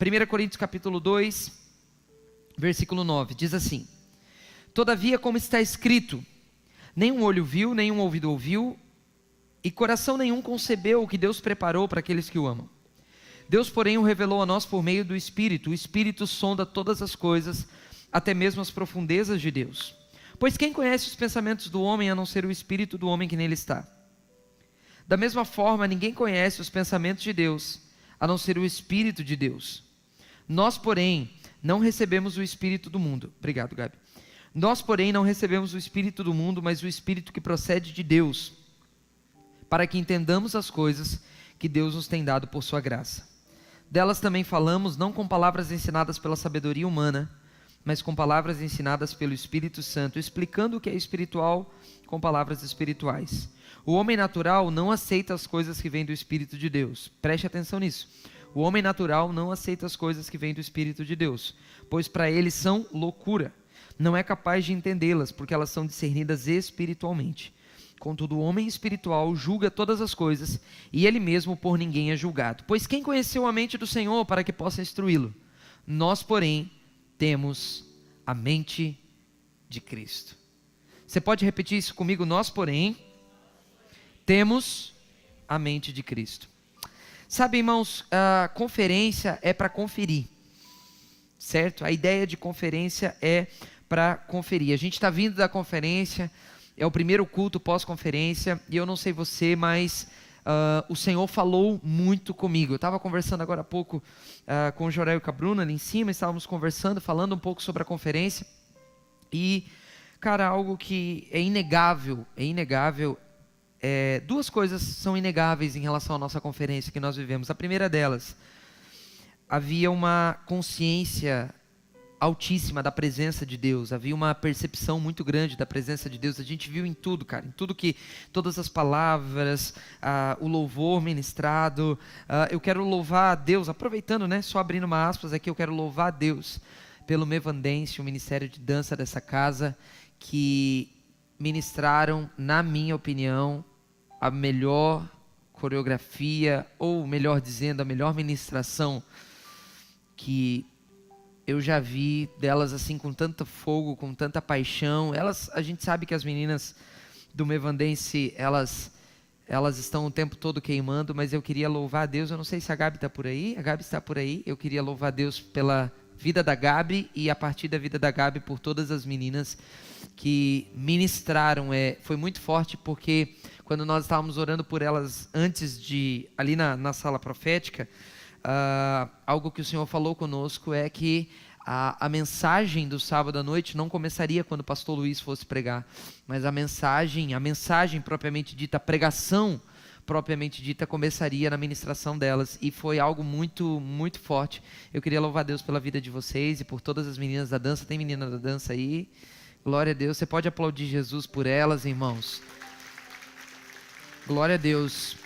1 Coríntios capítulo 2, versículo 9, diz assim: todavia, como está escrito, nenhum olho viu, nenhum ouvido ouviu, e coração nenhum concebeu o que Deus preparou para aqueles que o amam. Deus, porém, o revelou a nós por meio do Espírito. O Espírito sonda todas as coisas, até mesmo as profundezas de Deus. Pois quem conhece os pensamentos do homem, a não ser o Espírito do homem que nele está? Da mesma forma, ninguém conhece os pensamentos de Deus, a não ser o Espírito de Deus. Nós, porém, não recebemos o Espírito do mundo. Obrigado, Gabi. Nós, porém, não recebemos o Espírito do mundo, mas o Espírito que procede de Deus, para que entendamos as coisas que Deus nos tem dado por sua graça. Delas também falamos, não com palavras ensinadas pela sabedoria humana, mas com palavras ensinadas pelo Espírito Santo, explicando o que é espiritual com palavras espirituais. O homem natural não aceita as coisas que vêm do Espírito de Deus. Preste atenção nisso. O homem natural não aceita as coisas que vêm do Espírito de Deus, pois para ele são loucura. Não é capaz de entendê-las, porque elas são discernidas espiritualmente. Contudo, o homem espiritual julga todas as coisas, e ele mesmo por ninguém é julgado. Pois quem conheceu a mente do Senhor para que possa instruí-lo? Nós, porém, temos a mente de Cristo. Você pode repetir isso comigo? Nós, porém, temos a mente de Cristo. Sabe, irmãos, a conferência é para conferir, certo? A ideia de conferência é para conferir. A gente está vindo da conferência, é o primeiro culto pós-conferência, e eu não sei você, mas o Senhor falou muito comigo. Eu estava conversando agora há pouco com o Jorel e com a Bruna ali em cima, estávamos conversando, falando um pouco sobre a conferência, e, cara, algo que é inegável, duas coisas são inegáveis em relação à nossa conferência que nós vivemos. A primeira delas, havia uma consciência altíssima da presença de Deus, havia uma percepção muito grande da presença de Deus. A gente viu em tudo, cara, em tudo que, todas as palavras, o louvor ministrado. Eu quero louvar a Deus, aproveitando, né, só abrindo uma aspas aqui, eu quero louvar a Deus pelo Mevandense, o ministério de dança dessa casa, que ministraram, na minha opinião, a melhor coreografia, ou melhor dizendo, a melhor ministração que eu já vi delas, assim, com tanto fogo, com tanta paixão. A gente sabe que as meninas do Mevandense, elas estão o tempo todo queimando, mas eu queria louvar a Deus. Eu não sei se a Gabi está por aí. A Gabi está por aí. Eu queria louvar a Deus pela vida da Gabi, e a partir da vida da Gabi por todas as meninas que ministraram. Foi muito forte, porque quando nós estávamos orando por elas antes de, ali na sala profética, algo que o Senhor falou conosco é que a mensagem do sábado à noite não começaria quando o pastor Luiz fosse pregar, mas a mensagem propriamente dita, a pregação propriamente dita, começaria na ministração delas, e foi algo muito, muito forte. Eu queria louvar a Deus pela vida de vocês e por todas as meninas da dança. Tem menina da dança aí? Glória a Deus. Você pode aplaudir Jesus por elas, irmãos. Glória a Deus.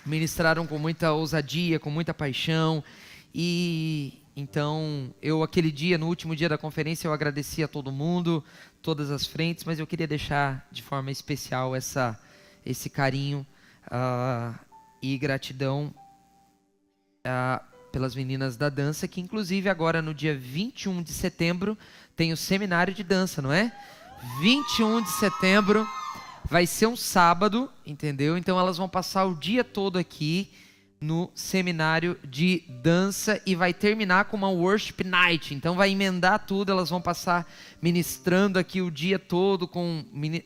Ministraram com muita ousadia, com muita paixão. E então, aquele dia, no último dia da conferência, eu agradeci a todo mundo, todas as frentes, mas eu queria deixar de forma especial esse carinho e gratidão pelas meninas da dança, que inclusive agora no dia 21 de setembro tem o seminário de dança, não é? 21 de setembro vai ser um sábado, entendeu? Então elas vão passar o dia todo aqui no seminário de dança e vai terminar com uma worship night. Então vai emendar tudo, elas vão passar ministrando aqui o dia todo com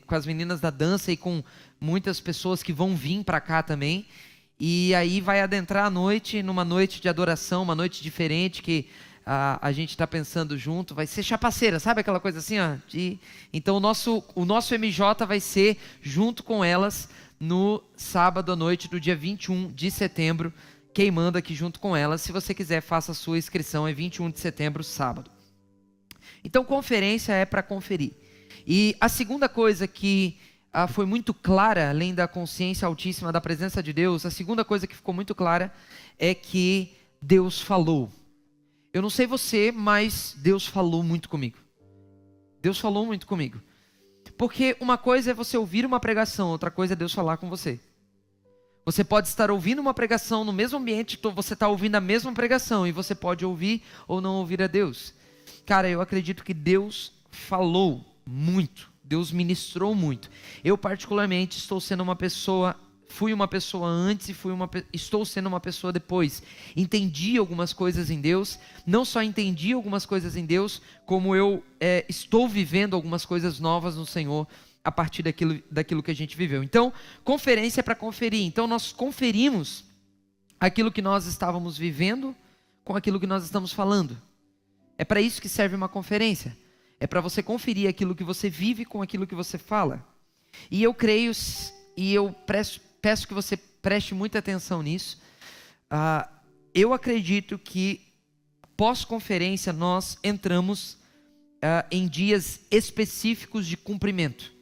as meninas da dança e com muitas pessoas que vão vir para cá também. E aí vai adentrar a noite, numa noite de adoração, uma noite diferente que a gente está pensando junto. Vai ser chapaceira, sabe aquela coisa assim, ó? Então o nosso MJ vai ser junto com elas no sábado à noite do dia 21 de setembro, queimando aqui junto com elas. Se você quiser, faça a sua inscrição, é 21 de setembro, sábado. Então, conferência é para conferir. E a segunda coisa que foi muito clara, além da consciência altíssima da presença de Deus, a segunda coisa que ficou muito clara é que Deus falou. Eu não sei você, mas Deus falou muito comigo. Deus falou muito comigo. Porque uma coisa é você ouvir uma pregação, outra coisa é Deus falar com você. Você pode estar ouvindo uma pregação no mesmo ambiente, você está ouvindo a mesma pregação, e você pode ouvir ou não ouvir a Deus. Cara, eu acredito que Deus falou muito, Deus ministrou muito. Eu particularmente fui uma pessoa antes e estou sendo uma pessoa depois. Entendi algumas coisas em Deus, não só entendi algumas coisas em Deus, como eu estou vivendo algumas coisas novas no Senhor, a partir daquilo que a gente viveu. Então, conferência é para conferir. Então, nós conferimos aquilo que nós estávamos vivendo com aquilo que nós estamos falando. É para isso que serve uma conferência. É para você conferir aquilo que você vive com aquilo que você fala. E eu creio, e eu peço que você preste muita atenção nisso. Eu acredito que pós-conferência nós entramos em dias específicos de cumprimento.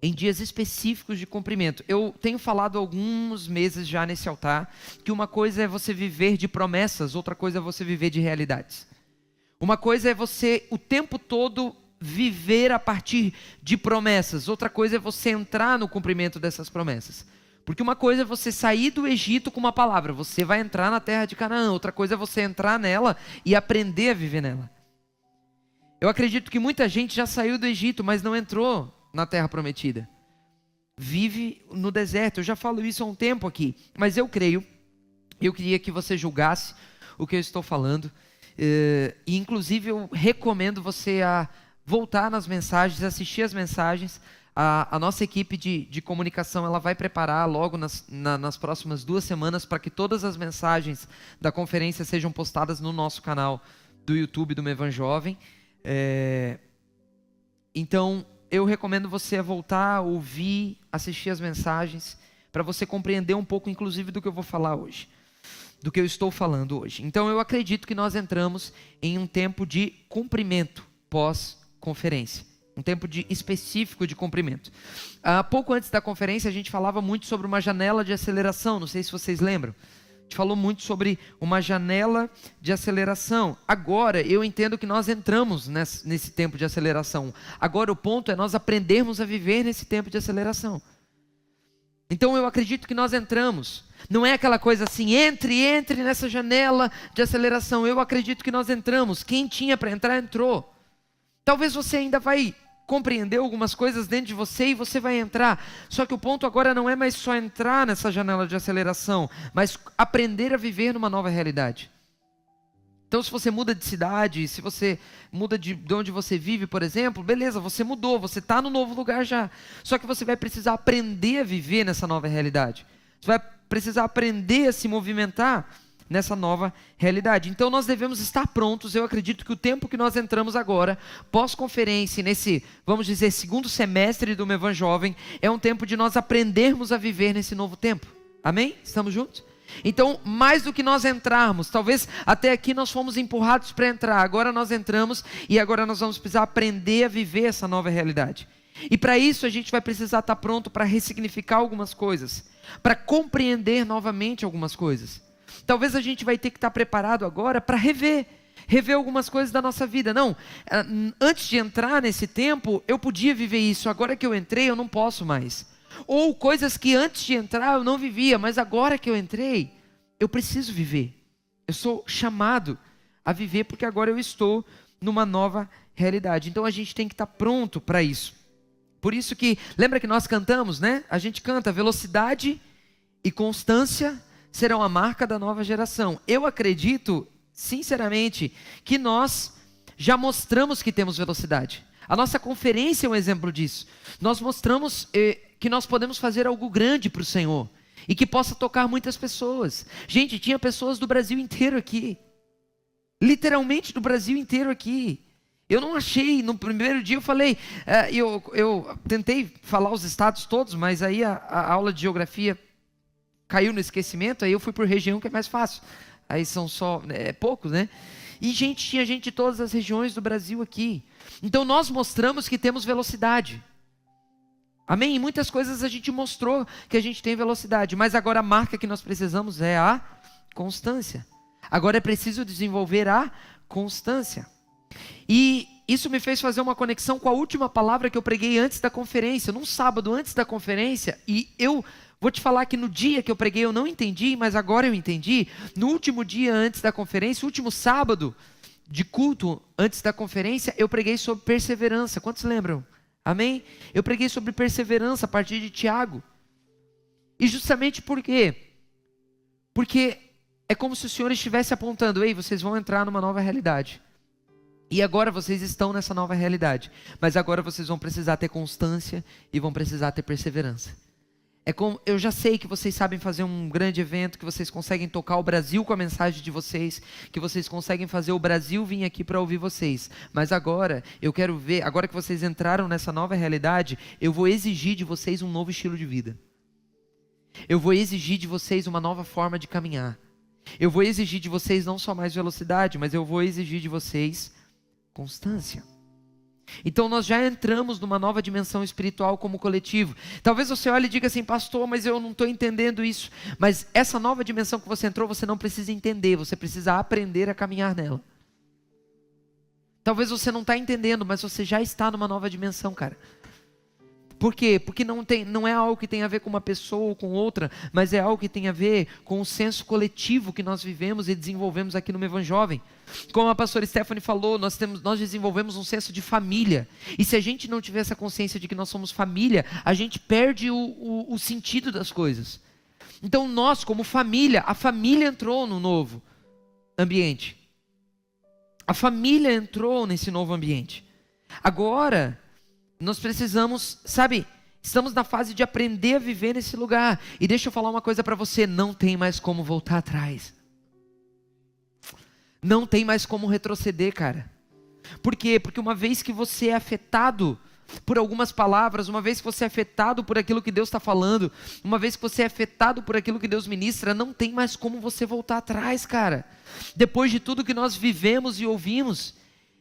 Em dias específicos de cumprimento. Eu tenho falado há alguns meses já nesse altar que uma coisa é você viver de promessas, outra coisa é você viver de realidades. Uma coisa é você o tempo todo viver a partir de promessas, outra coisa é você entrar no cumprimento dessas promessas. Porque uma coisa é você sair do Egito com uma palavra, você vai entrar na terra de Canaã, outra coisa é você entrar nela e aprender a viver nela. Eu acredito que muita gente já saiu do Egito, mas não entrou na terra prometida. Vive no deserto. Eu já falo isso há um tempo aqui, mas eu queria que você julgasse o que eu estou falando. E inclusive eu recomendo você a voltar nas mensagens, assistir as mensagens. A nossa equipe de comunicação ela vai preparar logo nas próximas 2 semanas para que todas as mensagens da conferência sejam postadas no nosso canal do YouTube do Mevan Jovem. Então eu recomendo você a voltar, ouvir, assistir as mensagens, para você compreender um pouco, inclusive, do que eu vou falar hoje, do que eu estou falando hoje. Então, eu acredito que nós entramos em um tempo de cumprimento pós-conferência, um tempo específico de cumprimento. Pouco antes da conferência, a gente falava muito sobre uma janela de aceleração, não sei se vocês lembram. A gente falou muito sobre uma janela de aceleração. Agora, eu entendo que nós entramos nesse tempo de aceleração. Agora, o ponto é nós aprendermos a viver nesse tempo de aceleração. Então, eu acredito que nós entramos. Não é aquela coisa assim, entre nessa janela de aceleração. Eu acredito que nós entramos. Quem tinha para entrar, entrou. Talvez você ainda vai compreender algumas coisas dentro de você e você vai entrar. Só que o ponto agora não é mais só entrar nessa janela de aceleração, mas aprender a viver numa nova realidade. Então, se você muda de cidade, se você muda de onde você vive, por exemplo, beleza, você mudou, você está no novo lugar já. Só que você vai precisar aprender a viver nessa nova realidade. Você vai precisar aprender a se movimentar nessa nova realidade. Então nós devemos estar prontos. Eu acredito que o tempo que nós entramos agora, pós-conferência, nesse, vamos dizer, segundo semestre do Mevan Jovem, é um tempo de nós aprendermos a viver nesse novo tempo. Amém? Estamos juntos? Então, mais do que nós entrarmos, talvez até aqui nós fomos empurrados para entrar, agora nós entramos e agora nós vamos precisar aprender a viver essa nova realidade. E para isso a gente vai precisar estar pronto para ressignificar algumas coisas, para compreender novamente algumas coisas. Talvez a gente vai ter que estar preparado agora para rever algumas coisas da nossa vida. Não, antes de entrar nesse tempo, eu podia viver isso. Agora que eu entrei, eu não posso mais. Ou coisas que antes de entrar eu não vivia, mas agora que eu entrei, eu preciso viver. Eu sou chamado a viver porque agora eu estou numa nova realidade. Então a gente tem que estar pronto para isso. Por isso que, lembra que nós cantamos, né? A gente canta velocidade e constância serão a marca da nova geração. Eu acredito, sinceramente, que nós já mostramos que temos velocidade. A nossa conferência é um exemplo disso. Nós mostramos que nós podemos fazer algo grande para o Senhor e que possa tocar muitas pessoas. Gente, tinha pessoas do Brasil inteiro aqui. Literalmente do Brasil inteiro aqui. Eu não achei, no primeiro dia eu falei, eu tentei falar os estados todos, mas aí a aula de geografia caiu no esquecimento, aí eu fui por região que é mais fácil. Aí são só poucos, né? E tinha gente de todas as regiões do Brasil aqui. Então nós mostramos que temos velocidade. Amém? Em muitas coisas a gente mostrou que a gente tem velocidade, mas agora a marca que nós precisamos é a constância. Agora é preciso desenvolver a constância. E isso me fez fazer uma conexão com a última palavra que eu preguei antes da conferência, num sábado antes da conferência, e eu vou te falar que no dia que eu preguei eu não entendi, mas agora eu entendi. No último dia antes da conferência, último sábado de culto antes da conferência, eu preguei sobre perseverança. Quantos lembram? Amém? Eu preguei sobre perseverança a partir de Tiago. E justamente por quê? Porque é como se o Senhor estivesse apontando: ei, vocês vão entrar numa nova realidade. E agora vocês estão nessa nova realidade. Mas agora vocês vão precisar ter constância e vão precisar ter perseverança. Eu já sei que vocês sabem fazer um grande evento, que vocês conseguem tocar o Brasil com a mensagem de vocês, que vocês conseguem fazer o Brasil vir aqui para ouvir vocês. Mas agora, eu quero ver, agora que vocês entraram nessa nova realidade, eu vou exigir de vocês um novo estilo de vida. Eu vou exigir de vocês uma nova forma de caminhar. Eu vou exigir de vocês não só mais velocidade, mas eu vou exigir de vocês constância. Então nós já entramos numa nova dimensão espiritual como coletivo. Talvez você olhe e diga assim: pastor, mas eu não estou entendendo isso. Mas essa nova dimensão que você entrou, você não precisa entender, você precisa aprender a caminhar nela. Talvez você não está entendendo, mas você já está numa nova dimensão, cara. Por quê? Porque não é algo que tem a ver com uma pessoa ou com outra, mas é algo que tem a ver com o senso coletivo que nós vivemos e desenvolvemos aqui no Evanjovem. Como a pastora Stephanie falou, nós desenvolvemos um senso de família. E se a gente não tiver essa consciência de que nós somos família, a gente perde o sentido das coisas. Então nós, como família, a família entrou no novo ambiente. A família entrou nesse novo ambiente. Agora nós precisamos, estamos na fase de aprender a viver nesse lugar. E deixa eu falar uma coisa para você: não tem mais como voltar atrás. Não tem mais como retroceder, cara. Por quê? Porque uma vez que você é afetado por algumas palavras, uma vez que você é afetado por aquilo que Deus está falando, uma vez que você é afetado por aquilo que Deus ministra, não tem mais como você voltar atrás, cara. Depois de tudo que nós vivemos e ouvimos.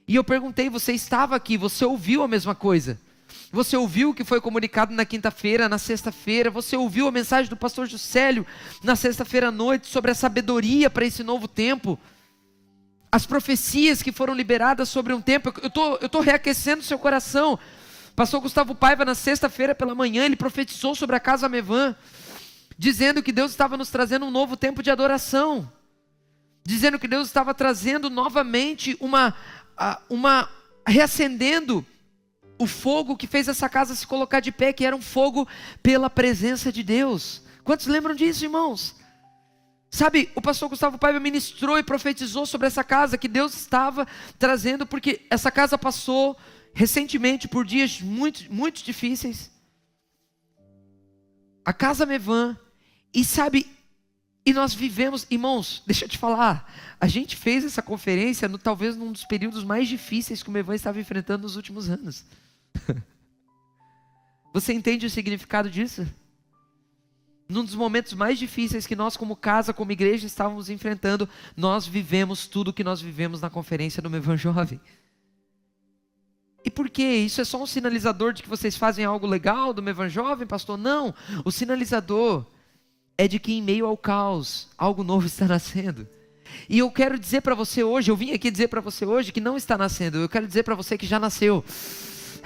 E eu perguntei: você estava aqui, você ouviu a mesma coisa? Você ouviu o que foi comunicado na quinta-feira, na sexta-feira? Você ouviu a mensagem do pastor Juscelio na sexta-feira à noite sobre a sabedoria para esse novo tempo? As profecias que foram liberadas sobre um tempo. Eu tô reaquecendo o seu coração. Pastor Gustavo Paiva, na sexta-feira pela manhã, ele profetizou sobre a Casa Mevan, dizendo que Deus estava nos trazendo um novo tempo de adoração, dizendo que Deus estava trazendo novamente reacendendo o fogo que fez essa casa se colocar de pé, que era um fogo pela presença de Deus. Quantos lembram disso, irmãos? O pastor Gustavo Paiva ministrou e profetizou sobre essa casa, que Deus estava trazendo, porque essa casa passou recentemente por dias muito, muito difíceis. A Casa Mevan, e nós vivemos, irmãos, deixa eu te falar, a gente fez essa conferência talvez num dos períodos mais difíceis que o Mevan estava enfrentando nos últimos anos. Você entende o significado disso? Num dos momentos mais difíceis que nós como casa, como igreja estávamos enfrentando, nós vivemos tudo o que nós vivemos na conferência do Mevan Jovem. E por quê? Isso é só um sinalizador de que vocês fazem algo legal do Mevan Jovem, pastor? Não, o sinalizador é de que em meio ao caos, algo novo está nascendo. E eu quero dizer para você hoje, eu vim aqui dizer para você hoje que não está nascendo, eu quero dizer para você que já nasceu.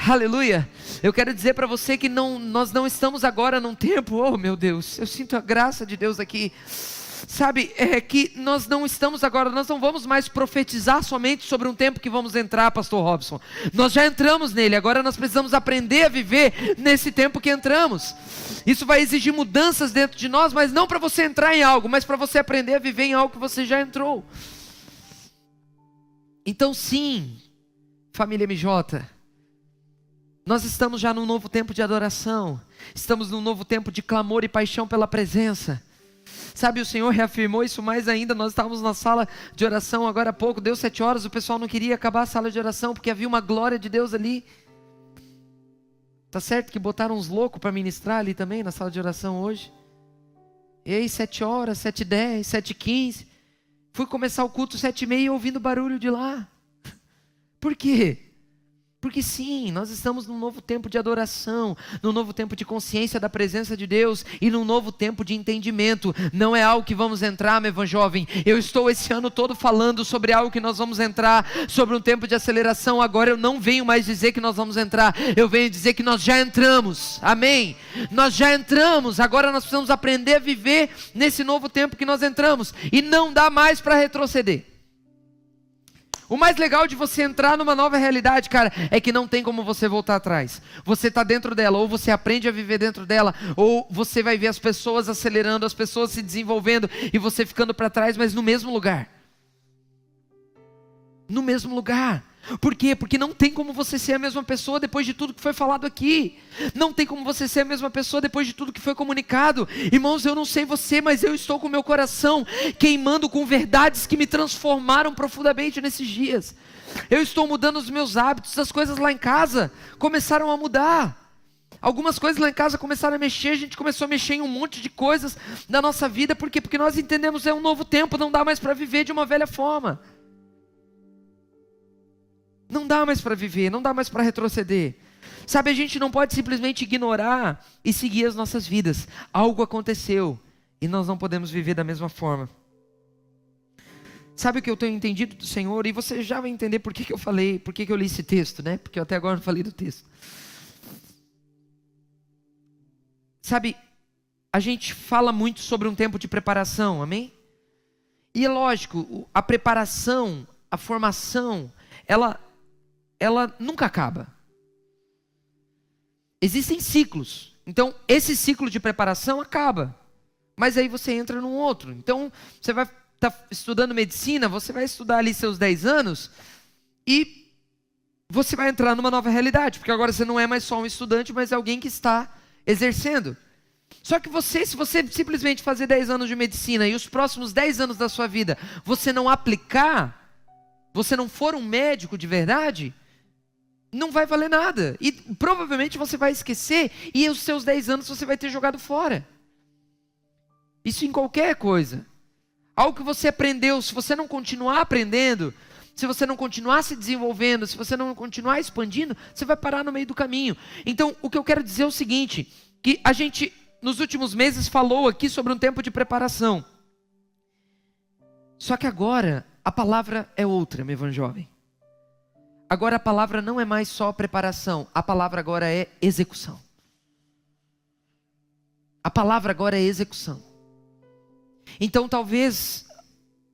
Aleluia. Eu quero dizer para você que nós não estamos agora num tempo, oh meu Deus, eu sinto a graça de Deus aqui. Que nós não estamos agora, nós não vamos mais profetizar somente sobre um tempo que vamos entrar, pastor Robson. Nós já entramos nele, agora nós precisamos aprender a viver nesse tempo que entramos. Isso vai exigir mudanças dentro de nós, mas não para você entrar em algo, mas para você aprender a viver em algo que você já entrou. Então sim, família MJ, nós estamos já num novo tempo de adoração, estamos num novo tempo de clamor e paixão pela presença. O Senhor reafirmou isso mais ainda. Nós estávamos na sala de oração agora há pouco, deu 7 horas, o pessoal não queria acabar a sala de oração, porque havia uma glória de Deus ali. Tá certo que botaram uns loucos para ministrar ali também na sala de oração hoje. E aí 7 horas, 7h10, 7h15, fui começar o culto 7h30 ouvindo barulho de lá. Por quê? Porque sim, nós estamos num novo tempo de adoração, num novo tempo de consciência da presença de Deus e num novo tempo de entendimento. Não é algo que vamos entrar, meu jovem. Eu estou esse ano todo falando sobre algo que nós vamos entrar, sobre um tempo de aceleração. Agora eu não venho mais dizer que nós vamos entrar, eu venho dizer que nós já entramos. Amém? Nós já entramos, agora nós precisamos aprender a viver nesse novo tempo que nós entramos. E não dá mais para retroceder. O mais legal de você entrar numa nova realidade, cara, é que não tem como você voltar atrás. Você está dentro dela, ou você aprende a viver dentro dela, ou você vai ver as pessoas acelerando, as pessoas se desenvolvendo, e você ficando para trás, mas no mesmo lugar. No mesmo lugar. Por quê? Porque não tem como você ser a mesma pessoa depois de tudo que foi falado aqui. Não tem como você ser a mesma pessoa depois de tudo que foi comunicado. Irmãos, eu não sei você, mas eu estou com o meu coração queimando com verdades que me transformaram profundamente nesses dias. Eu estou mudando os meus hábitos, as coisas lá em casa começaram a mudar. Algumas coisas lá em casa começaram a mexer, a gente começou a mexer em um monte de coisas da nossa vida. Por quê? Porque nós entendemos que é um novo tempo, não dá mais para viver de uma velha forma. Não dá mais para viver, não dá mais para retroceder. Sabe, a gente não pode simplesmente ignorar e seguir as nossas vidas. Algo aconteceu e nós não podemos viver da mesma forma. Sabe o que eu tenho entendido do Senhor? E você já vai entender por que eu falei, por que eu li esse texto, né? Porque eu até agora não falei do texto. Sabe, a gente fala muito sobre um tempo de preparação, amém? E é lógico, a preparação, a formação, ela nunca acaba. Existem ciclos. Então, esse ciclo de preparação acaba. Mas aí você entra num outro. Então, você vai estar estudando medicina, você vai estudar ali seus 10 anos e você vai entrar numa nova realidade. Porque agora você não é mais só um estudante, mas é alguém que está exercendo. Só que se você simplesmente fazer 10 anos de medicina e os próximos 10 anos da sua vida você não aplicar, você não for um médico de verdade, não vai valer nada. E provavelmente você vai esquecer e os seus 10 anos você vai ter jogado fora. Isso em qualquer coisa. Algo que você aprendeu, se você não continuar aprendendo, se você não continuar se desenvolvendo, se você não continuar expandindo, você vai parar no meio do caminho. Então, o que eu quero dizer é o seguinte, que a gente, nos últimos meses, falou aqui sobre um tempo de preparação. Só que agora, a palavra é outra, meu irmão jovem. Agora a palavra não é mais só preparação, a palavra agora é execução. A palavra agora é execução. Então talvez,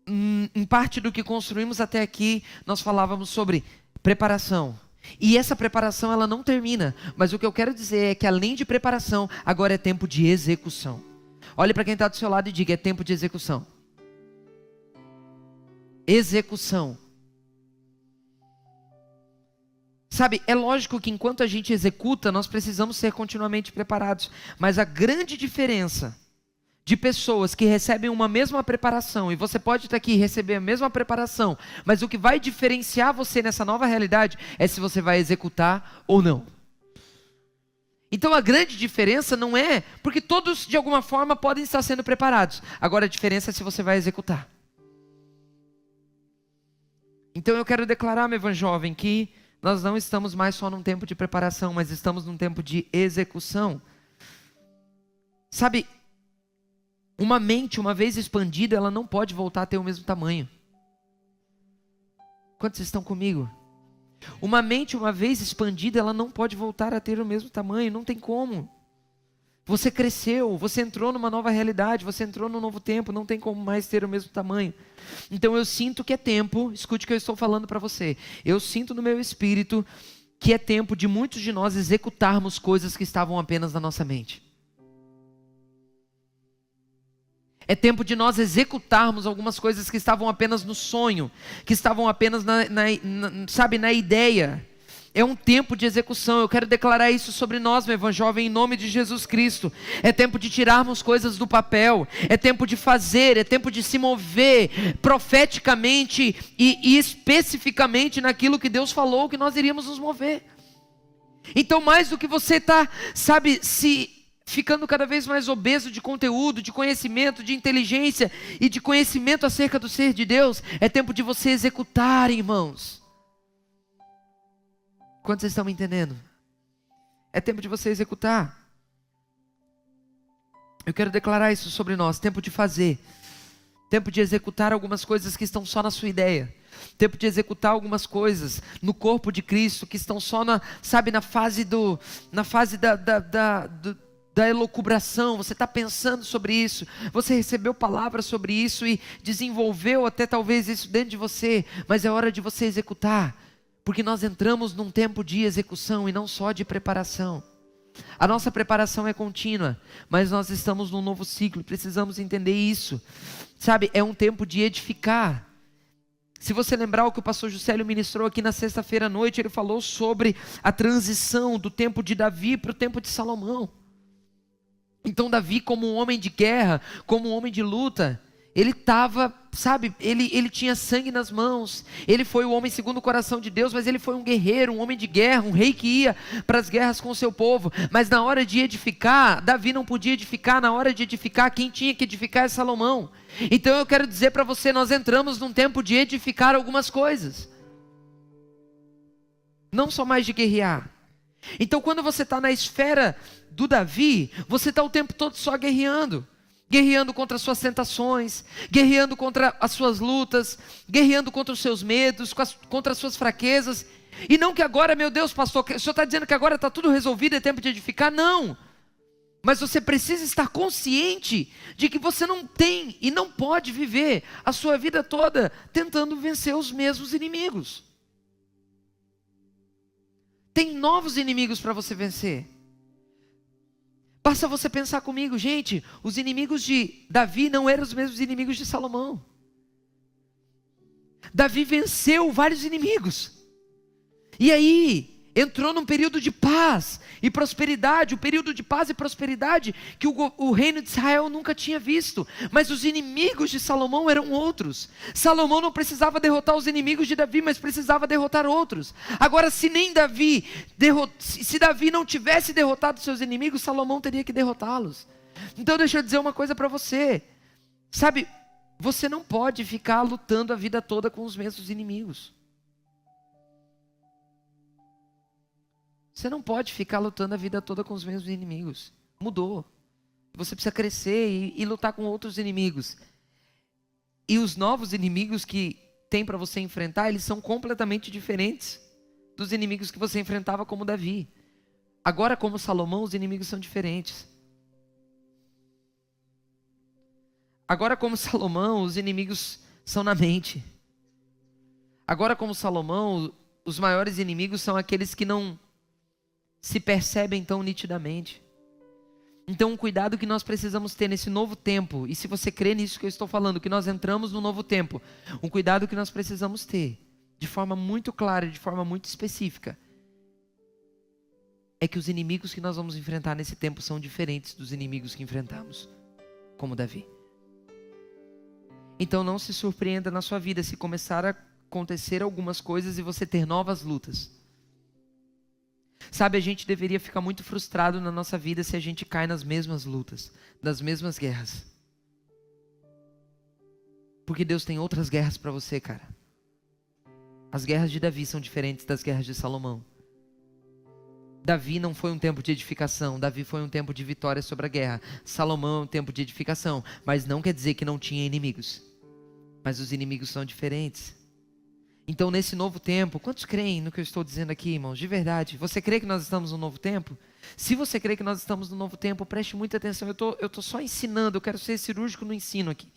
em parte do que construímos até aqui, nós falávamos sobre preparação. E essa preparação ela não termina, mas o que eu quero dizer é que além de preparação, agora é tempo de execução. Olhe para quem está do seu lado e diga, é tempo de execução. Execução. Sabe, é lógico que enquanto a gente executa, nós precisamos ser continuamente preparados. Mas a grande diferença de pessoas que recebem uma mesma preparação, e você pode estar aqui e receber a mesma preparação, mas o que vai diferenciar você nessa nova realidade é se você vai executar ou não. Então a grande diferença não é, porque todos de alguma forma podem estar sendo preparados. Agora a diferença é se você vai executar. Então eu quero declarar, meu irmão jovem, que nós não estamos mais só num tempo de preparação, mas estamos num tempo de execução. Sabe, uma mente, uma vez expandida, ela não pode voltar a ter o mesmo tamanho. Quantos estão comigo? Uma mente, uma vez expandida, ela não pode voltar a ter o mesmo tamanho, não tem como. Você cresceu, você entrou numa nova realidade, você entrou num novo tempo, não tem como mais ter o mesmo tamanho. Então eu sinto que é tempo, escute o que eu estou falando para você, eu sinto no meu espírito que é tempo de muitos de nós executarmos coisas que estavam apenas na nossa mente. É tempo de nós executarmos algumas coisas que estavam apenas no sonho, que estavam apenas na ideia. É um tempo de execução. Eu quero declarar isso sobre nós, meu irmão jovem, em nome de Jesus Cristo. É tempo de tirarmos coisas do papel. É tempo de fazer. É tempo de se mover profeticamente e especificamente naquilo que Deus falou que nós iríamos nos mover. Então, mais do que você está, ficando cada vez mais obeso de conteúdo, de conhecimento, de inteligência e de conhecimento acerca do ser de Deus, é tempo de você executar, irmãos. Quantos vocês estão me entendendo? É tempo de você executar. Eu quero declarar isso sobre nós, tempo de fazer. Tempo de executar algumas coisas que estão só na sua ideia. Tempo de executar algumas coisas no corpo de Cristo que estão só na fase da elucubração. Você está pensando sobre isso, você recebeu palavras sobre isso e desenvolveu até talvez isso dentro de você, mas é hora de você executar, porque nós entramos num tempo de execução e não só de preparação. A nossa preparação é contínua, mas nós estamos num novo ciclo, precisamos entender isso. Sabe, é um tempo de edificar. Se você lembrar o que o pastor Juscelio ministrou aqui na sexta-feira à noite, ele falou sobre a transição do tempo de Davi para o tempo de Salomão. Então Davi, como um homem de guerra, como um homem de luta, ele estava, ele tinha sangue nas mãos. Ele foi o homem segundo o coração de Deus, mas ele foi um guerreiro, um homem de guerra, um rei que ia para as guerras com o seu povo. Mas na hora de edificar, Davi não podia edificar. Na hora de edificar, quem tinha que edificar é Salomão. Então eu quero dizer para você, nós entramos num tempo de edificar algumas coisas, não só mais de guerrear. Então quando você está na esfera do Davi, você está o tempo todo só guerreando. Guerreando contra as suas tentações, guerreando contra as suas lutas, guerreando contra os seus medos, contra as suas fraquezas. E não que agora, meu Deus, pastor, o senhor está dizendo que agora está tudo resolvido, é tempo de edificar? Não. Mas você precisa estar consciente de que você não tem e não pode viver a sua vida toda tentando vencer os mesmos inimigos. Tem novos inimigos para você vencer. Basta você pensar comigo, gente, os inimigos de Davi não eram os mesmos inimigos de Salomão. Davi venceu vários inimigos. E aí, entrou num período de paz e prosperidade, o período de paz e prosperidade que o reino de Israel nunca tinha visto. Mas os inimigos de Salomão eram outros. Salomão não precisava derrotar os inimigos de Davi, mas precisava derrotar outros. Agora, se Davi não tivesse derrotado seus inimigos, Salomão teria que derrotá-los. Então deixa eu dizer uma coisa para você. Sabe, você não pode ficar lutando a vida toda com os mesmos inimigos. Você não pode ficar lutando a vida toda com os mesmos inimigos. Mudou. Você precisa crescer e lutar com outros inimigos. E os novos inimigos que tem para você enfrentar, eles são completamente diferentes dos inimigos que você enfrentava como Davi. Agora, como Salomão, os inimigos são diferentes. Agora, como Salomão, os inimigos são na mente. Agora, como Salomão, os maiores inimigos são aqueles que não se percebem tão nitidamente. Então, um cuidado que nós precisamos ter nesse novo tempo, e se você crê nisso que eu estou falando, que nós entramos no novo tempo, um cuidado que nós precisamos ter, de forma muito clara, de forma muito específica, é que os inimigos que nós vamos enfrentar nesse tempo são diferentes dos inimigos que enfrentamos, como Davi. Então não se surpreenda na sua vida se começar a acontecer algumas coisas e você ter novas lutas. Sabe, a gente deveria ficar muito frustrado na nossa vida se a gente cai nas mesmas lutas, nas mesmas guerras. Porque Deus tem outras guerras para você, cara. As guerras de Davi são diferentes das guerras de Salomão. Davi não foi um tempo de edificação, Davi foi um tempo de vitória sobre a guerra. Salomão é um tempo de edificação, mas não quer dizer que não tinha inimigos. Mas os inimigos são diferentes. Então, nesse novo tempo, quantos creem no que eu estou dizendo aqui, irmãos? De verdade, você crê que nós estamos no novo tempo? Se você crê que nós estamos no novo tempo, preste muita atenção. Eu tô só ensinando, eu quero ser cirúrgico no ensino aqui.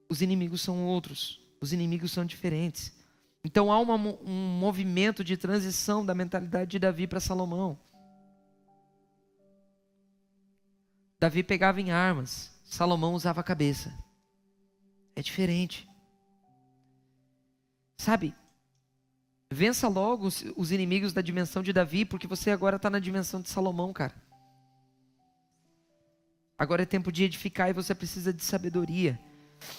Os inimigos são outros, os inimigos são diferentes. Então, há um movimento de transição da mentalidade de Davi para Salomão. Davi pegava em armas, Salomão usava a cabeça. É diferente. Sabe, vença logo os inimigos da dimensão de Davi, porque você agora está na dimensão de Salomão, cara. Agora é tempo de edificar e você precisa de sabedoria.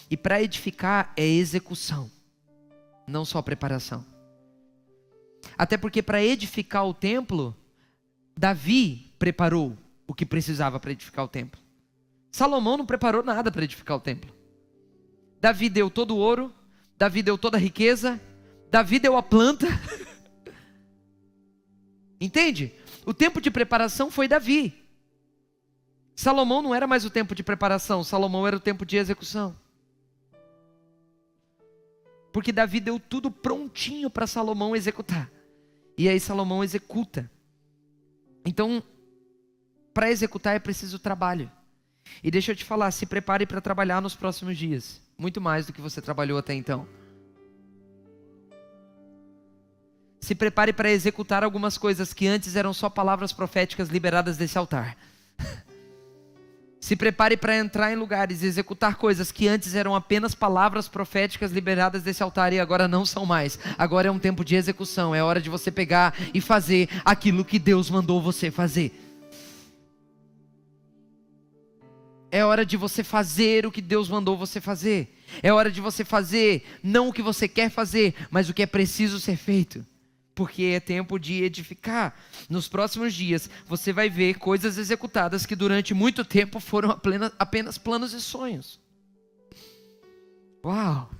E para edificar é execução, não só preparação. Até porque para edificar o templo, Davi preparou o que precisava para edificar o templo. Salomão não preparou nada para edificar o templo. Davi deu todo o ouro, Davi deu toda a riqueza, Davi deu a planta, Entende? O tempo de preparação foi Davi. Salomão não era mais o tempo de preparação, Salomão era o tempo de execução. Porque Davi deu tudo prontinho para Salomão executar. E aí Salomão executa. Então, para executar é preciso trabalho. E deixa eu te falar, se prepare para trabalhar nos próximos dias. Muito mais do que você trabalhou até então. Se prepare para executar algumas coisas que antes eram só palavras proféticas liberadas desse altar. Se prepare para entrar em lugares e executar coisas que antes eram apenas palavras proféticas liberadas desse altar e agora não são mais. Agora é um tempo de execução, é hora de você pegar e fazer aquilo que Deus mandou você fazer. É hora de você fazer o que Deus mandou você fazer. É hora de você fazer não o que você quer fazer, mas o que é preciso ser feito. Porque é tempo de edificar. Nos próximos dias, você vai ver coisas executadas que durante muito tempo foram apenas planos e sonhos. Uau!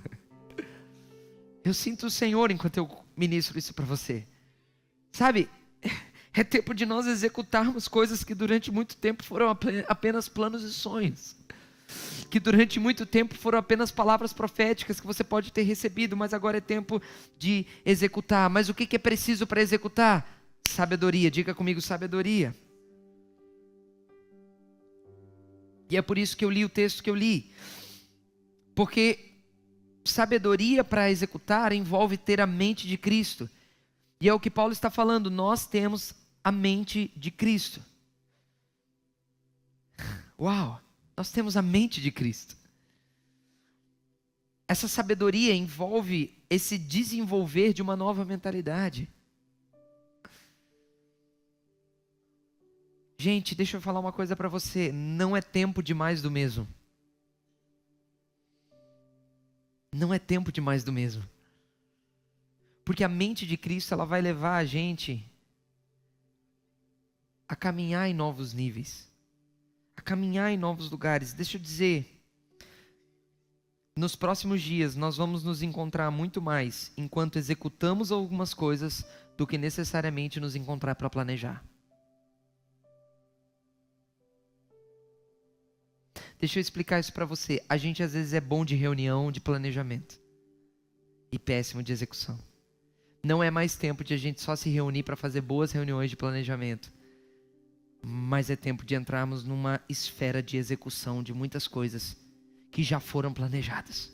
Eu sinto o Senhor enquanto eu ministro isso para você. Sabe, é tempo de nós executarmos coisas que durante muito tempo foram apenas planos e sonhos. Que durante muito tempo foram apenas palavras proféticas que você pode ter recebido, mas agora é tempo de executar. Mas o que é preciso para executar? Sabedoria, diga comigo, sabedoria. E é por isso que eu li o texto que eu li. Porque sabedoria para executar envolve ter a mente de Cristo. E é o que Paulo está falando, nós temos a mente de Cristo. Uau! Nós temos a mente de Cristo. Essa sabedoria envolve esse desenvolver de uma nova mentalidade. Gente, deixa eu falar uma coisa para você. Não é tempo de mais do mesmo. Não é tempo de mais do mesmo. Porque a mente de Cristo, ela vai levar a gente a caminhar em novos níveis. A caminhar em novos lugares. Deixa eu dizer, nos próximos dias nós vamos nos encontrar muito mais enquanto executamos algumas coisas do que necessariamente nos encontrar para planejar. Deixa eu explicar isso para você. A gente às vezes é bom de reunião, de planejamento e péssimo de execução. Não é mais tempo de a gente só se reunir para fazer boas reuniões de planejamento. Mas é tempo de entrarmos numa esfera de execução de muitas coisas que já foram planejadas.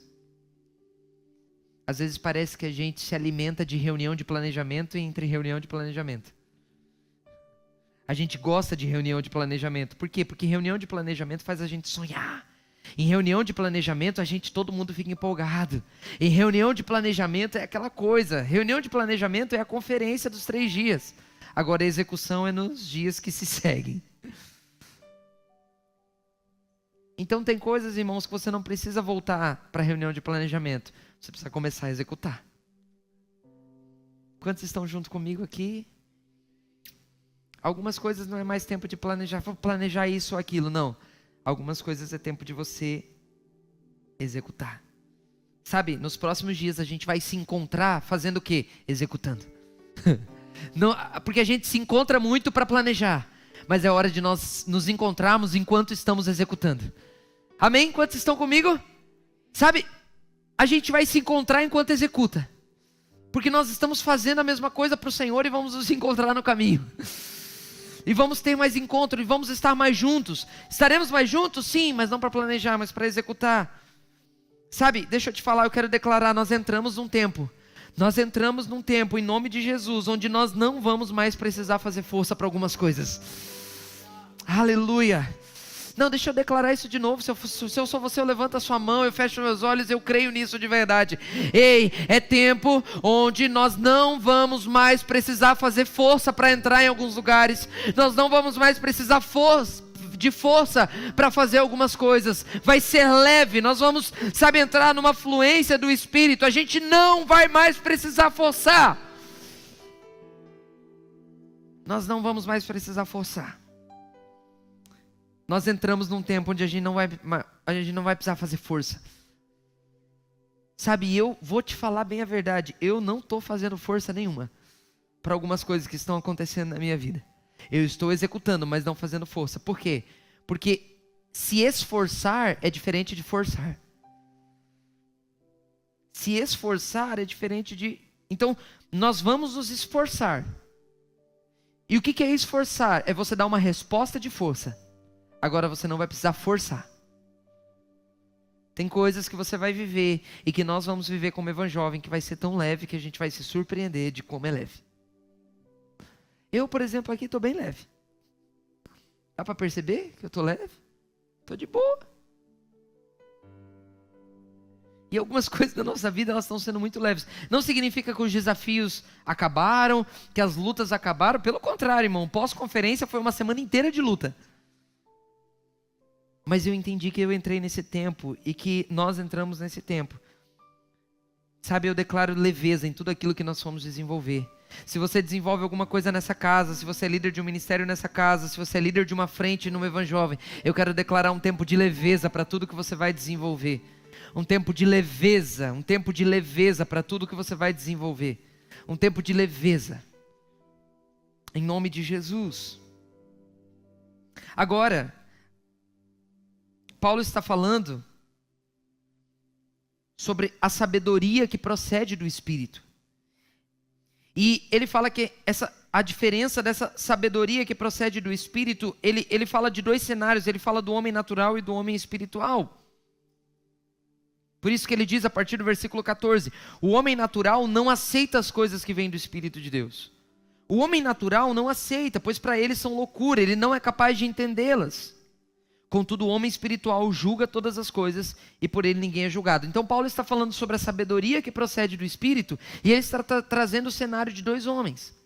Às vezes parece que a gente se alimenta de reunião de planejamento e entre reunião de planejamento. A gente gosta de reunião de planejamento. Por quê? Porque reunião de planejamento faz a gente sonhar. Em reunião de planejamento, todo mundo fica empolgado. Em reunião de planejamento é aquela coisa. Reunião de planejamento é a conferência dos 3 dias. Agora a execução é nos dias que se seguem. Então tem coisas, irmãos, que você não precisa voltar para a reunião de planejamento. Você precisa começar a executar. Quantos estão junto comigo aqui? Algumas coisas não é mais tempo de planejar. Vou planejar isso ou aquilo, não. Algumas coisas é tempo de você executar. Sabe, nos próximos dias a gente vai se encontrar fazendo o quê? Executando. Não, porque a gente se encontra muito para planejar, mas é hora de nós nos encontrarmos enquanto estamos executando. Amém? Quantos estão comigo? Sabe, a gente vai se encontrar enquanto executa, porque nós estamos fazendo a mesma coisa para o Senhor e vamos nos encontrar no caminho. E vamos ter mais encontro, e vamos estar mais juntos. Estaremos mais juntos? Sim, mas não para planejar, mas para executar. Sabe, deixa eu te falar, eu quero declarar, nós entramos num tempo em nome de Jesus, onde nós não vamos mais precisar fazer força para algumas coisas. Aleluia. Não, deixa eu declarar isso de novo. Se eu sou você, eu levanto a sua mão, eu fecho meus olhos, eu creio nisso de verdade. Ei, é tempo onde nós não vamos mais precisar fazer força para entrar em alguns lugares. Nós não vamos mais precisar de força para fazer algumas coisas. Vai ser leve, nós vamos, entrar numa fluência do Espírito. A gente não vai mais precisar forçar. Nós não vamos mais precisar forçar. Nós entramos num tempo onde a gente não vai precisar fazer força. Sabe, eu vou te falar bem a verdade, eu não estou fazendo força nenhuma. para algumas coisas que estão acontecendo na minha vida. Eu estou executando, mas não fazendo força. Por quê? Porque se esforçar é diferente de forçar. Se esforçar é diferente de... Então, nós vamos nos esforçar. E o que é esforçar? É você dar uma resposta de força. Agora você não vai precisar forçar. Tem coisas que você vai viver e que nós vamos viver como Evanjovem, que vai ser tão leve que a gente vai se surpreender de como é leve. Eu, por exemplo, aqui estou bem leve. Dá para perceber que eu estou leve? Estou de boa. E algumas coisas da nossa vida, elas estão sendo muito leves. Não significa que os desafios acabaram, que as lutas acabaram. Pelo contrário, irmão, pós-conferência foi uma semana inteira de luta. Mas eu entendi que eu entrei nesse tempo e que nós entramos nesse tempo. Sabe, eu declaro leveza em tudo aquilo que nós fomos desenvolver. Se você desenvolve alguma coisa nessa casa, se você é líder de um ministério nessa casa, se você é líder de uma frente no Evanjovem, eu quero declarar um tempo de leveza para tudo que você vai desenvolver. Um tempo de leveza para tudo que você vai desenvolver. Um tempo de leveza. Em nome de Jesus. Agora, Paulo está falando sobre a sabedoria que procede do Espírito. E ele fala que a diferença dessa sabedoria que procede do Espírito, ele fala de dois cenários, ele fala do homem natural e do homem espiritual. Por isso que ele diz a partir do versículo 14, o homem natural não aceita as coisas que vêm do Espírito de Deus. O homem natural não aceita, pois para ele são loucura, ele não é capaz de entendê-las. Contudo, o homem espiritual julga todas as coisas e por ele ninguém é julgado. Então Paulo está falando sobre a sabedoria que procede do Espírito e ele está trazendo o cenário de dois homens.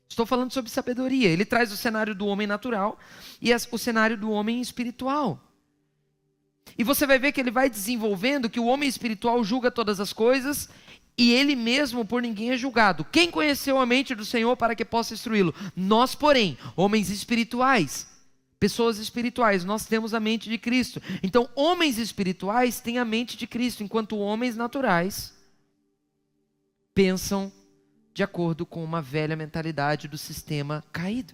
Estou falando sobre sabedoria. Ele traz o cenário do homem natural e o cenário do homem espiritual. E você vai ver que ele vai desenvolvendo que o homem espiritual julga todas as coisas e ele mesmo por ninguém é julgado. Quem conheceu a mente do Senhor para que possa instruí-lo? Nós, porém, homens espirituais, pessoas espirituais, nós temos a mente de Cristo. Então, homens espirituais têm a mente de Cristo, enquanto homens naturais pensam de acordo com uma velha mentalidade do sistema caído.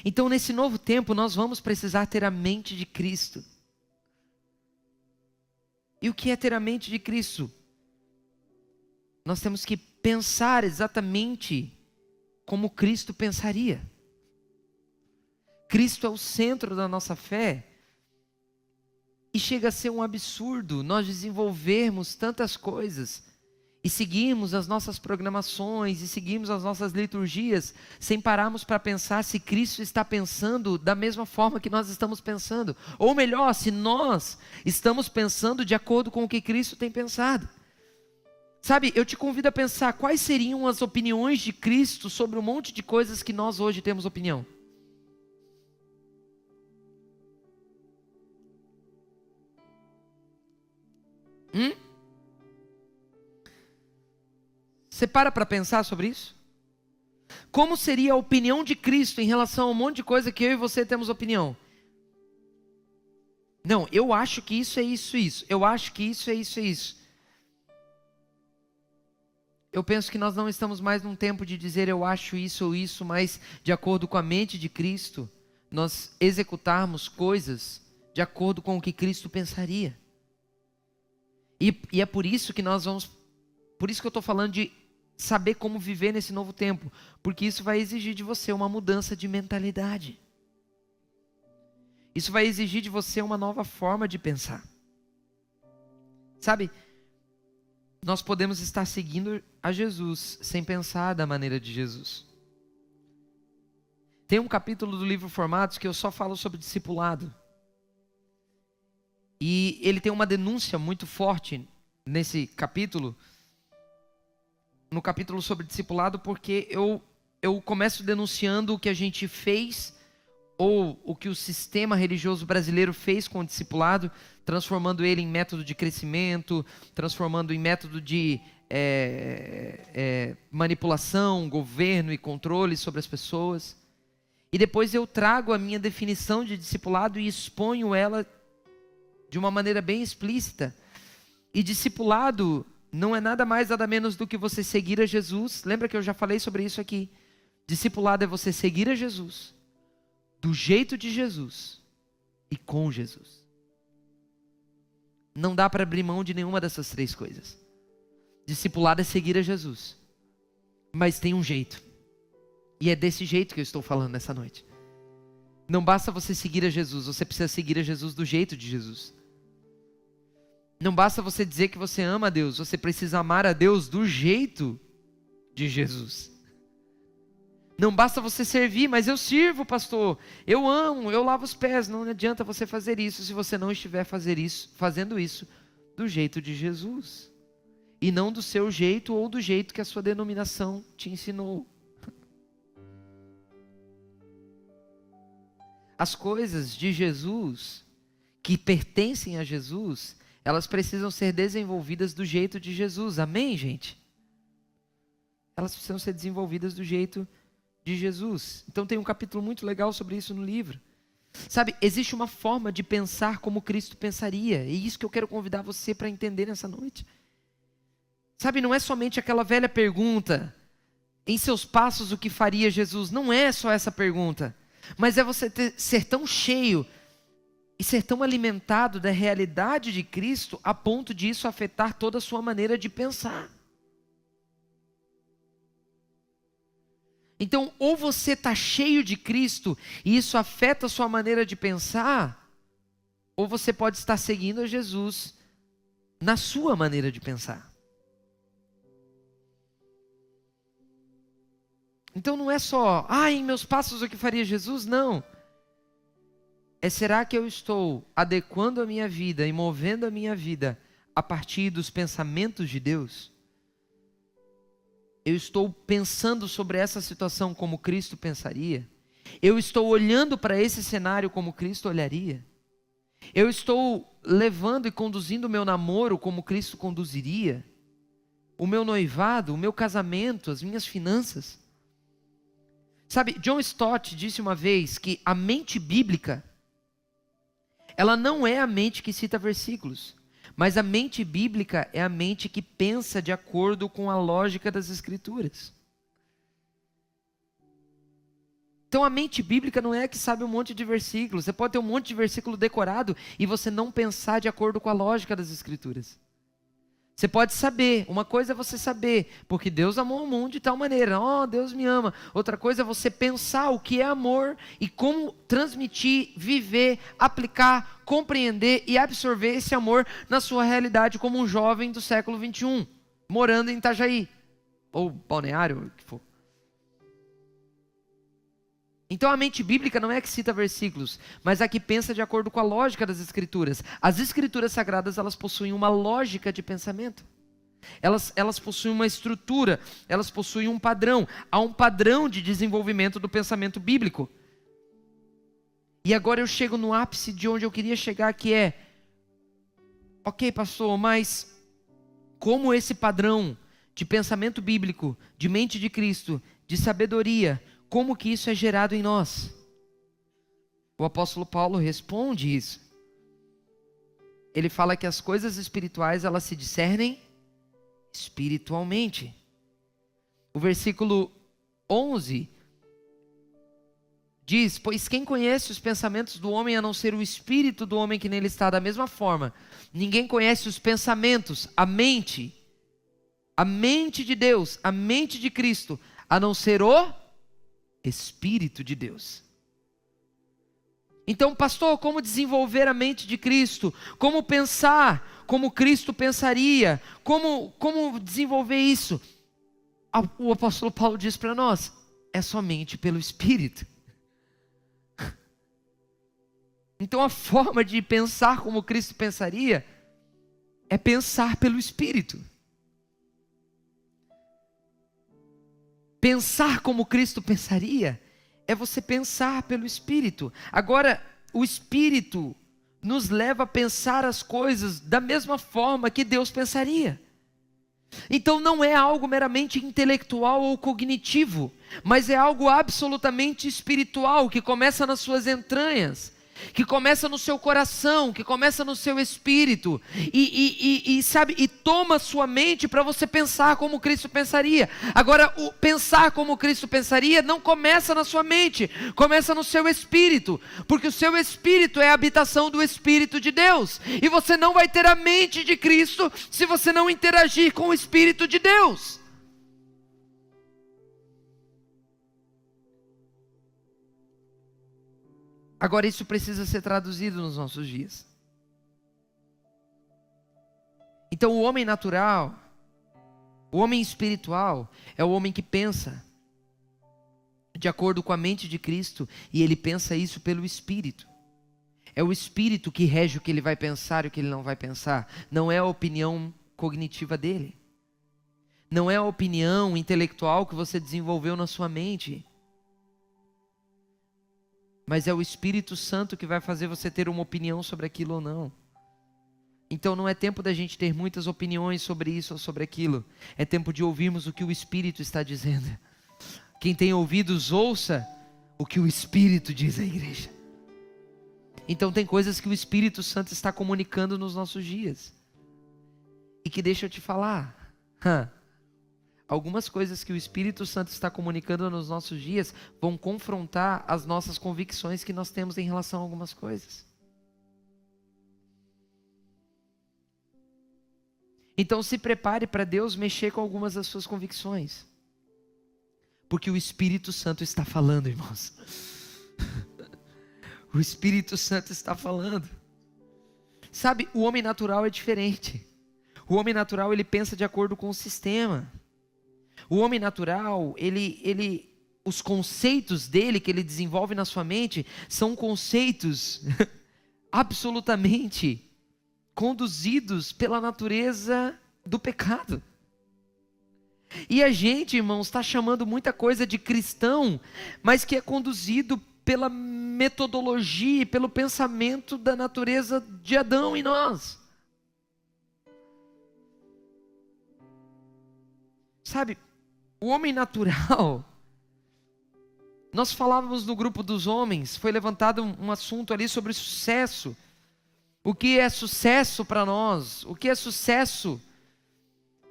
Então, nesse novo tempo, nós vamos precisar ter a mente de Cristo. E o que é ter a mente de Cristo? Nós temos que pensar exatamente como Cristo pensaria. Cristo é o centro da nossa fé. E chega a ser um absurdo nós desenvolvermos tantas coisas e seguirmos as nossas programações e seguirmos as nossas liturgias sem pararmos para pensar se Cristo está pensando da mesma forma que nós estamos pensando. Ou melhor, se nós estamos pensando de acordo com o que Cristo tem pensado. Sabe, eu te convido a pensar quais seriam as opiniões de Cristo sobre um monte de coisas que nós hoje temos opinião. Você para pensar sobre isso? Como seria a opinião de Cristo em relação a um monte de coisa que eu e você temos opinião? Não, eu acho que isso é isso, isso. Eu acho que isso é isso, é isso. Eu penso que nós não estamos mais num tempo de dizer eu acho isso ou isso, mas de acordo com a mente de Cristo, nós executarmos coisas de acordo com o que Cristo pensaria. E é por isso que nós vamos, por isso que eu estou falando de saber como viver nesse novo tempo, porque isso vai exigir de você uma mudança de mentalidade. Isso vai exigir de você uma nova forma de pensar. Sabe, nós podemos estar seguindo a Jesus sem pensar da maneira de Jesus. Tem um capítulo do livro Formados que eu só falo sobre discipulado. E ele tem uma denúncia muito forte nesse capítulo, no capítulo sobre discipulado, porque eu começo denunciando o que a gente fez, ou o que o sistema religioso brasileiro fez com o discipulado, transformando ele em método de crescimento, transformando em método de manipulação, governo e controle sobre as pessoas. E depois eu trago a minha definição de discipulado e exponho ela de uma maneira bem explícita. E discipulado não é nada mais, nada menos do que você seguir a Jesus. Lembra que eu já falei sobre isso aqui? Discipulado é você seguir a Jesus, do jeito de Jesus e com Jesus. Não dá para abrir mão de nenhuma dessas três coisas. Discipulado é seguir a Jesus, mas tem um jeito. E é desse jeito que eu estou falando nessa noite. Não basta você seguir a Jesus, você precisa seguir a Jesus do jeito de Jesus. Não basta você dizer que você ama a Deus, você precisa amar a Deus do jeito de Jesus. Não basta você servir, mas eu sirvo, pastor, eu amo, eu lavo os pés. Não adianta você fazer isso se você não estiver fazendo isso do jeito de Jesus. E não do seu jeito ou do jeito que a sua denominação te ensinou. As coisas de Jesus, que pertencem a Jesus, elas precisam ser desenvolvidas do jeito de Jesus. Amém, gente? Elas precisam ser desenvolvidas do jeito de Jesus. Então tem um capítulo muito legal sobre isso no livro. Sabe, existe uma forma de pensar como Cristo pensaria. E isso que eu quero convidar você para entender nessa noite. Sabe, não é somente aquela velha pergunta, em seus passos o que faria Jesus? Não é só essa pergunta. Mas é você ser tão cheio e ser tão alimentado da realidade de Cristo a ponto de isso afetar toda a sua maneira de pensar. Então, ou você está cheio de Cristo e isso afeta a sua maneira de pensar, ou você pode estar seguindo a Jesus na sua maneira de pensar. Então não é só, em meus passos o que faria Jesus? Não. Será que eu estou adequando a minha vida e movendo a minha vida a partir dos pensamentos de Deus? Eu estou pensando sobre essa situação como Cristo pensaria? Eu estou olhando para esse cenário como Cristo olharia? Eu estou levando e conduzindo o meu namoro como Cristo conduziria? O meu noivado, o meu casamento, as minhas finanças? Sabe, John Stott disse uma vez que a mente bíblica, ela não é a mente que cita versículos, mas a mente bíblica é a mente que pensa de acordo com a lógica das Escrituras. Então a mente bíblica não é a que sabe um monte de versículos. Você pode ter um monte de versículo decorado e você não pensar de acordo com a lógica das Escrituras. Você pode saber, uma coisa é você saber, porque Deus amou o mundo de tal maneira, Deus me ama. Outra coisa é você pensar o que é amor e como transmitir, viver, aplicar, compreender e absorver esse amor na sua realidade como um jovem do século 21, morando em Itajaí, ou Balneário, o que for. Então a mente bíblica não é a que cita versículos, mas a que pensa de acordo com a lógica das Escrituras. As Escrituras sagradas, elas possuem uma lógica de pensamento. Elas possuem uma estrutura, elas possuem um padrão. Há um padrão de desenvolvimento do pensamento bíblico. E agora eu chego no ápice de onde eu queria chegar, que é: ok, pastor, mas como esse padrão de pensamento bíblico, de mente de Cristo, de sabedoria, como que isso é gerado em nós? O apóstolo Paulo responde isso. Ele fala que as coisas espirituais, elas se discernem espiritualmente. O versículo 11 diz: pois quem conhece os pensamentos do homem a não ser o espírito do homem que nele está? Da mesma forma, ninguém conhece os pensamentos, a mente de Deus, a mente de Cristo, a não ser o Espírito de Deus. Então, pastor, como desenvolver a mente de Cristo? Como pensar como Cristo pensaria? Como desenvolver isso? O apóstolo Paulo diz para nós: é somente pelo Espírito. Então a forma de pensar como Cristo pensaria é pensar pelo Espírito. Pensar como Cristo pensaria é você pensar pelo Espírito. Agora, o Espírito nos leva a pensar as coisas da mesma forma que Deus pensaria. Então não é algo meramente intelectual ou cognitivo, mas é algo absolutamente espiritual, que começa nas suas entranhas. que começa no seu coração, que começa no seu espírito, e toma sua mente para você pensar como Cristo pensaria. Agora, o pensar como Cristo pensaria não começa na sua mente, começa no seu espírito, porque o seu espírito é a habitação do Espírito de Deus, e você não vai ter a mente de Cristo se você não interagir com o Espírito de Deus. Agora, isso precisa ser traduzido nos nossos dias. Então, o homem natural, o homem espiritual, é o homem que pensa de acordo com a mente de Cristo, e ele pensa isso pelo Espírito. É o Espírito que rege o que ele vai pensar e o que ele não vai pensar. Não é a opinião cognitiva dele. Não é a opinião intelectual que você desenvolveu na sua mente. Mas é o Espírito Santo que vai fazer você ter uma opinião sobre aquilo ou não. Então não é tempo da gente ter muitas opiniões sobre isso ou sobre aquilo. É tempo de ouvirmos o que o Espírito está dizendo. Quem tem ouvidos, ouça o que o Espírito diz à igreja. Então tem coisas que o Espírito Santo está comunicando nos nossos dias. E que deixa eu te falar. Algumas coisas que o Espírito Santo está comunicando nos nossos dias vão confrontar as nossas convicções que nós temos em relação a algumas coisas. Então se prepare para Deus mexer com algumas das suas convicções. Porque o Espírito Santo está falando, irmãos. O Espírito Santo está falando. Sabe, o homem natural é diferente. O homem natural, ele pensa de acordo com o sistema. O homem natural, os conceitos dele que ele desenvolve na sua mente são conceitos absolutamente conduzidos pela natureza do pecado. E a gente, irmãos, está chamando muita coisa de cristão, mas que é conduzido pela metodologia e pelo pensamento da natureza de Adão em nós. Sabe, o homem natural, nós falávamos no grupo dos homens, foi levantado um assunto ali sobre sucesso. O que é sucesso para nós? O que é sucesso?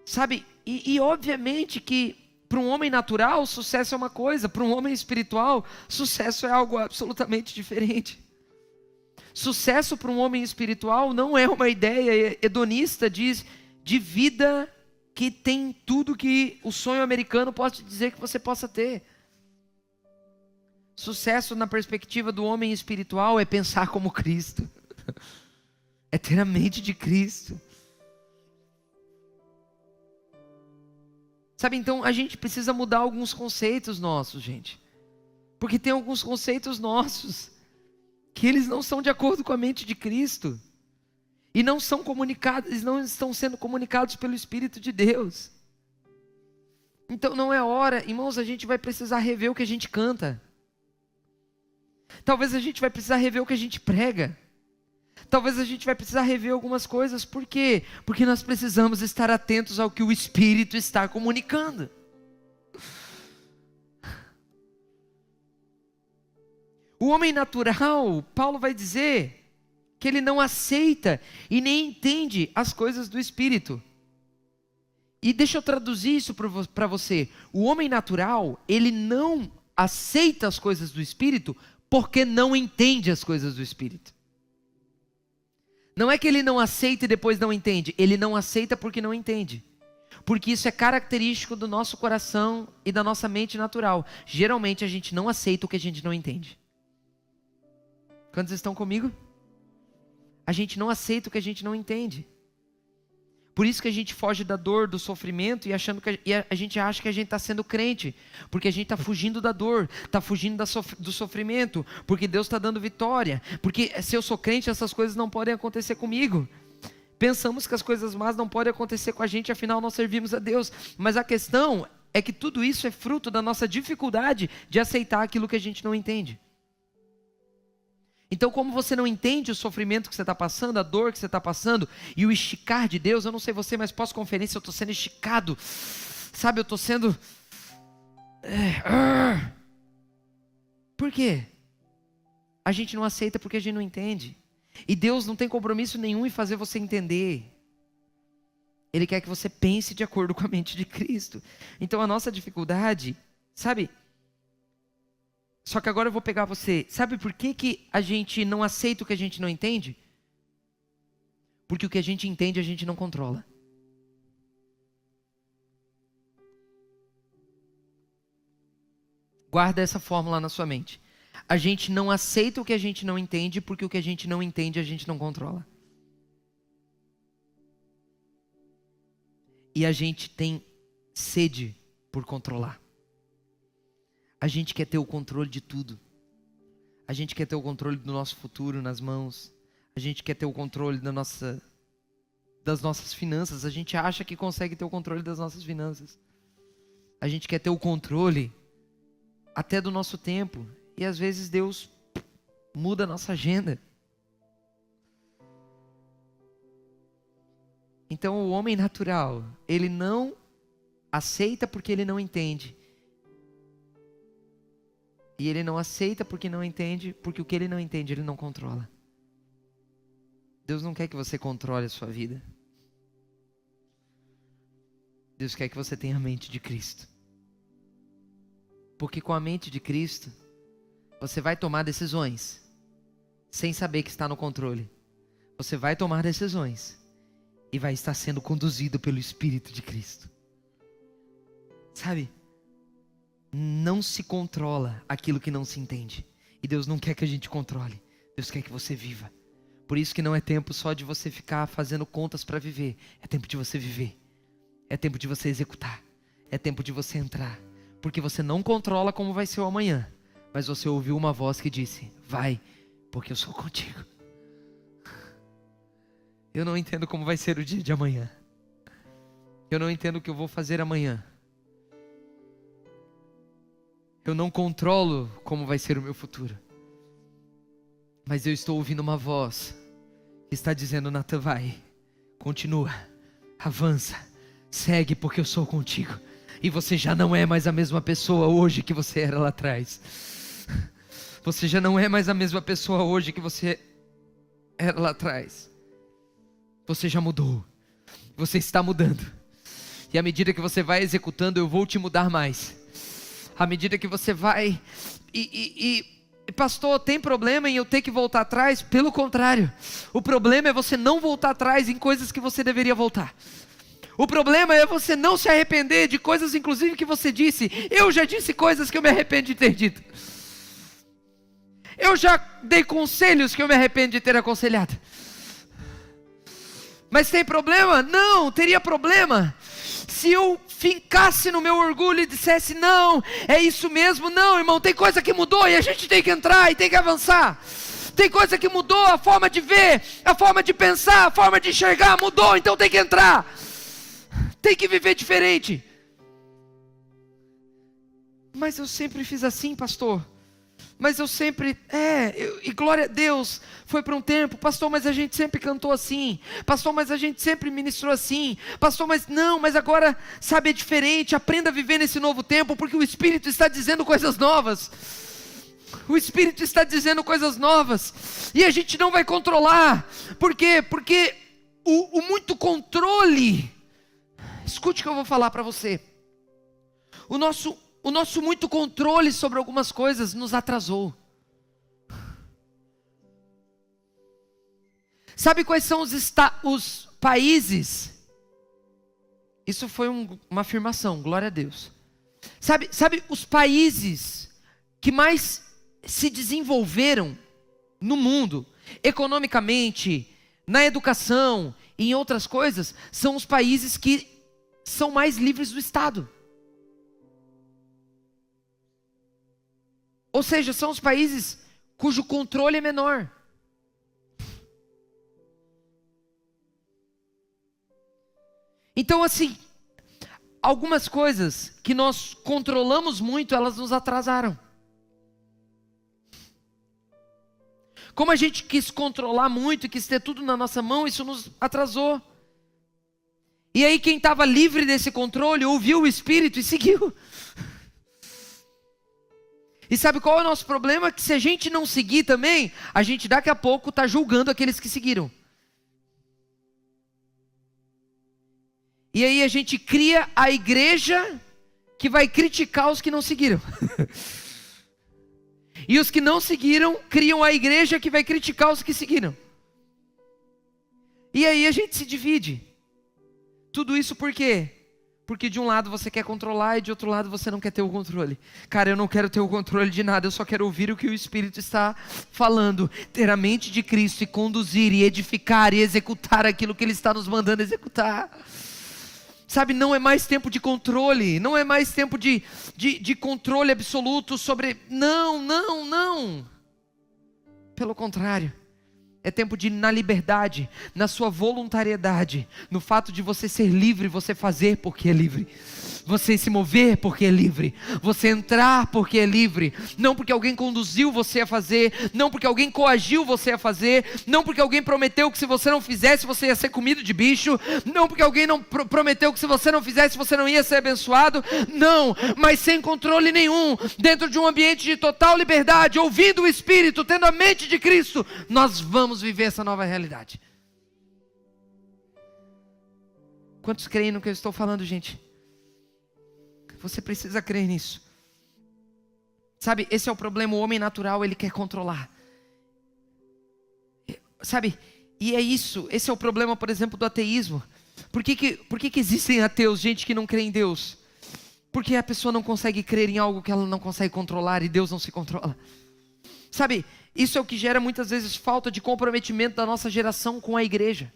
Sabe, e obviamente que para um homem natural, sucesso é uma coisa, para um homem espiritual, sucesso é algo absolutamente diferente. Sucesso para um homem espiritual não é uma ideia hedonista de vida que tem tudo que o sonho americano pode dizer que você possa ter. Sucesso na perspectiva do homem espiritual é pensar como Cristo. É ter a mente de Cristo. Sabe, então a gente precisa mudar alguns conceitos nossos, gente. Porque tem alguns conceitos nossos que eles não são de acordo com a mente de Cristo. E não são comunicados, eles não estão sendo comunicados pelo Espírito de Deus. Então não é hora, irmãos, a gente vai precisar rever o que a gente canta. Talvez a gente vai precisar rever o que a gente prega. Talvez a gente vai precisar rever algumas coisas. Por quê? Porque nós precisamos estar atentos ao que o Espírito está comunicando. O homem natural, Paulo vai dizer que ele não aceita e nem entende as coisas do Espírito. E deixa eu traduzir isso para você. O homem natural, ele não aceita as coisas do Espírito porque não entende as coisas do Espírito. Não é que ele não aceita e depois não entende. Ele não aceita porque não entende. Porque isso é característico do nosso coração e da nossa mente natural. Geralmente a gente não aceita o que a gente não entende. Quantos estão comigo? A gente não aceita o que a gente não entende. Por isso que a gente foge da dor, do sofrimento e a gente acha que a gente está sendo crente. Porque a gente está fugindo da dor, está fugindo do sofrimento. Porque Deus está dando vitória. Porque se eu sou crente, essas coisas não podem acontecer comigo. Pensamos que as coisas más não podem acontecer com a gente, afinal nós servimos a Deus. Mas a questão é que tudo isso é fruto da nossa dificuldade de aceitar aquilo que a gente não entende. Então, como você não entende o sofrimento que você está passando, a dor que você está passando, e o esticar de Deus, eu não sei você, mas pós-conferência eu estou sendo esticado, sabe, eu estou sendo... Por quê? A gente não aceita porque a gente não entende. E Deus não tem compromisso nenhum em fazer você entender. Ele quer que você pense de acordo com a mente de Cristo. Então a nossa dificuldade, sabe? Só que agora eu vou pegar você. Sabe por que a gente não aceita o que a gente não entende? Porque o que a gente entende a gente não controla. Guarda essa fórmula na sua mente. A gente não aceita o que a gente não entende, porque o que a gente não entende a gente não controla. E a gente tem sede por controlar. A gente quer ter o controle de tudo. A gente quer ter o controle do nosso futuro nas mãos. A gente quer ter o controle das nossas finanças. A gente acha que consegue ter o controle das nossas finanças. A gente quer ter o controle até do nosso tempo. E às vezes Deus muda a nossa agenda. Então o homem natural, ele não aceita porque ele não entende. E ele não aceita porque não entende, porque o que ele não entende, ele não controla. Deus não quer que você controle a sua vida. Deus quer que você tenha a mente de Cristo. Porque com a mente de Cristo, você vai tomar decisões sem saber que está no controle. Você vai tomar decisões e vai estar sendo conduzido pelo Espírito de Cristo. Sabe? Não se controla aquilo que não se entende. E Deus não quer que a gente controle. Deus quer que você viva. Por isso que não é tempo só de você ficar fazendo contas para viver. É tempo de você viver. É tempo de você executar. É tempo de você entrar. Porque você não controla como vai ser o amanhã. Mas você ouviu uma voz que disse: vai, porque eu sou contigo. Eu não entendo como vai ser o dia de amanhã. Eu não entendo o que eu vou fazer amanhã. Eu não controlo como vai ser o meu futuro. Mas eu estou ouvindo uma voz que está dizendo: Natan, vai, continua, avança, segue, porque eu sou contigo. E você já não é mais a mesma pessoa hoje que você era lá atrás. Você já não é mais a mesma pessoa hoje que você era lá atrás. Você já mudou. Você está mudando. E à medida que você vai executando, eu vou te mudar mais. À medida que você vai... Pastor, tem problema em eu ter que voltar atrás? Pelo contrário. O problema é você não voltar atrás em coisas que você deveria voltar. O problema é você não se arrepender de coisas, inclusive, que você disse. Eu já disse coisas que eu me arrependo de ter dito. Eu já dei conselhos que eu me arrependo de ter aconselhado. Mas tem problema? Não, teria problema se eu fincasse no meu orgulho e dissesse: não, é isso mesmo. Não, irmão, tem coisa que mudou e a gente tem que entrar e tem que avançar. Tem coisa que mudou, a forma de ver, a forma de pensar, a forma de enxergar mudou, então tem que entrar. Tem que viver diferente. Mas eu sempre fiz assim, pastor. Mas eu sempre, e glória a Deus, foi para um tempo, pastor, mas a gente sempre cantou assim, pastor, mas a gente sempre ministrou assim, pastor, mas não, mas agora, sabe, é diferente, aprenda a viver nesse novo tempo, porque o Espírito está dizendo coisas novas, o Espírito está dizendo coisas novas, e a gente não vai controlar. Por quê? Porque o muito controle, escute o que eu vou falar para você, o nosso muito controle sobre algumas coisas nos atrasou. Sabe quais são os países? Isso foi uma afirmação, glória a Deus. Sabe os países que mais se desenvolveram no mundo, economicamente, na educação, em outras coisas, são os países que são mais livres do Estado. Ou seja, são os países cujo controle é menor. Então, assim, algumas coisas que nós controlamos muito, elas nos atrasaram. Como a gente quis controlar muito, quis ter tudo na nossa mão, isso nos atrasou. E aí quem estava livre desse controle, ouviu o Espírito e seguiu. E sabe qual é o nosso problema? Que se a gente não seguir também, a gente daqui a pouco está julgando aqueles que seguiram. E aí a gente cria a igreja que vai criticar os que não seguiram. E os que não seguiram criam a igreja que vai criticar os que seguiram. E aí a gente se divide. Tudo isso por quê? Porque de um lado você quer controlar e de outro lado você não quer ter o controle. Cara, eu não quero ter o controle de nada, eu só quero ouvir o que o Espírito está falando. Ter a mente de Cristo e conduzir e edificar e executar aquilo que Ele está nos mandando executar. Sabe, não é mais tempo de controle, não é mais tempo de controle absoluto sobre... Não. Pelo contrário. É tempo de, na liberdade, na sua voluntariedade, no fato de você ser livre, você fazer porque é livre. Você se mover porque é livre. Você entrar porque é livre. Não porque alguém conduziu você a fazer. Não porque alguém coagiu você a fazer. Não porque alguém prometeu que se você não fizesse, você ia ser comido de bicho. Não porque alguém não prometeu que se você não fizesse, você não ia ser abençoado. Não, mas sem controle nenhum. Dentro de um ambiente de total liberdade, ouvindo o Espírito, tendo a mente de Cristo, nós vamos viver essa nova realidade. Quantos creem no que eu estou falando, gente? Você precisa crer nisso. Sabe, esse é o problema. O homem natural, ele quer controlar. Sabe, e é isso. Esse é o problema, por exemplo, do ateísmo. Por que existem ateus, gente que não crê em Deus? Porque a pessoa não consegue crer em algo que ela não consegue controlar e Deus não se controla. Sabe, isso é o que gera muitas vezes falta de comprometimento da nossa geração com a igreja.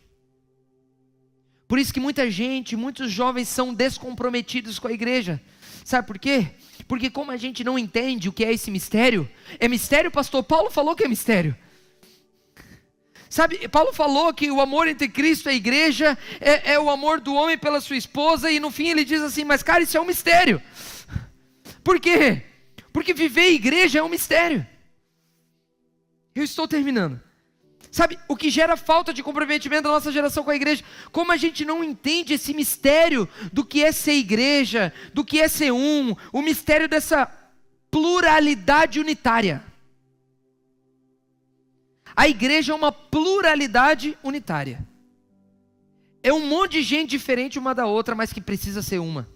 Por isso que muita gente, muitos jovens são descomprometidos com a igreja. Sabe por quê? Porque como a gente não entende o que é esse mistério, é mistério, pastor? Paulo falou que é mistério. Sabe, Paulo falou que o amor entre Cristo e a igreja é o amor do homem pela sua esposa, e no fim ele diz assim, mas cara, isso é um mistério. Por quê? Porque viver igreja é um mistério. Eu estou terminando. Sabe, o que gera falta de comprometimento da nossa geração com a igreja, como a gente não entende esse mistério do que é ser igreja, do que é ser o mistério dessa pluralidade unitária. A igreja é uma pluralidade unitária. É um monte de gente diferente uma da outra, mas que precisa ser uma.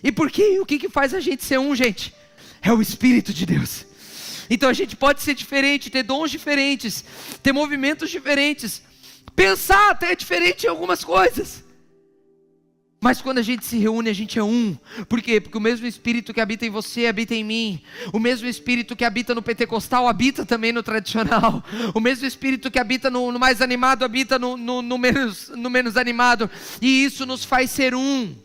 E por quê? O que faz a gente ser gente? É o Espírito de Deus. Então a gente pode ser diferente, ter dons diferentes, ter movimentos diferentes, pensar até diferente em algumas coisas. Mas quando a gente se reúne, a gente é um. Por quê? Porque o mesmo Espírito que habita em você, habita em mim. O mesmo Espírito que habita no pentecostal, habita também no tradicional. O mesmo Espírito que habita no mais animado, habita no menos animado. E isso nos faz ser um.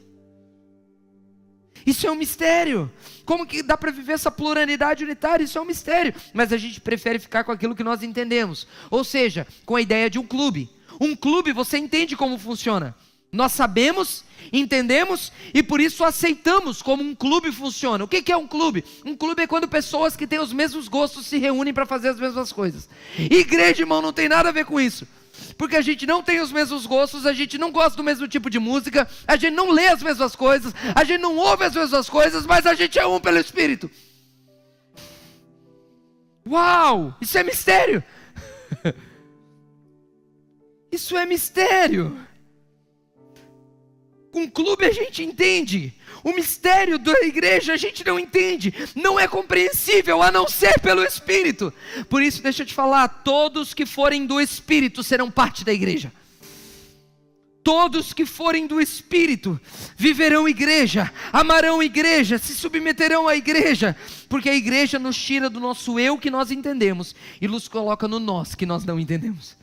Isso é um mistério. Como que dá para viver essa pluralidade unitária? Isso é um mistério. Mas a gente prefere ficar com aquilo que nós entendemos. Ou seja, com a ideia de um clube. Um clube, você entende como funciona. Nós sabemos, entendemos e por isso aceitamos como um clube funciona. O que é um clube? Um clube é quando pessoas que têm os mesmos gostos se reúnem para fazer as mesmas coisas. Igreja, irmão, não tem nada a ver com isso. Porque a gente não tem os mesmos gostos, a gente não gosta do mesmo tipo de música, a gente não lê as mesmas coisas, a gente não ouve as mesmas coisas, mas a gente é um pelo Espírito. Uau! Isso é mistério! Isso é mistério! Um clube a gente entende, o mistério da igreja a gente não entende, não é compreensível a não ser pelo Espírito. Por isso deixa eu te falar, todos que forem do Espírito serão parte da igreja. Todos que forem do Espírito viverão igreja, amarão igreja, se submeterão à igreja, porque a igreja nos tira do nosso eu que nós entendemos e nos coloca no nós que nós não entendemos.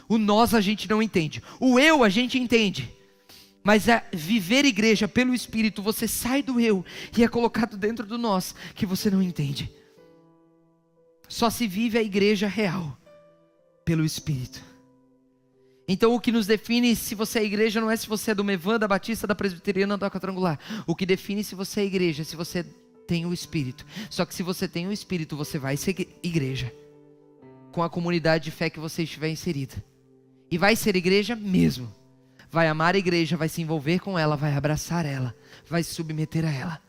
O nós a gente não entende, o eu a gente entende. Mas é viver igreja pelo Espírito, você sai do eu e é colocado dentro do nós, que você não entende. Só se vive a igreja real, pelo Espírito. Então o que nos define se você é igreja não é se você é do Mevan, da Batista, da Presbiteriana, da Quadrangular. O que define se você é igreja é se você tem o Espírito. Só que se você tem o Espírito, você vai ser igreja, com a comunidade de fé que você estiver inserida. E vai ser igreja mesmo. Vai amar a igreja, vai se envolver com ela, vai abraçar ela, vai se submeter a ela.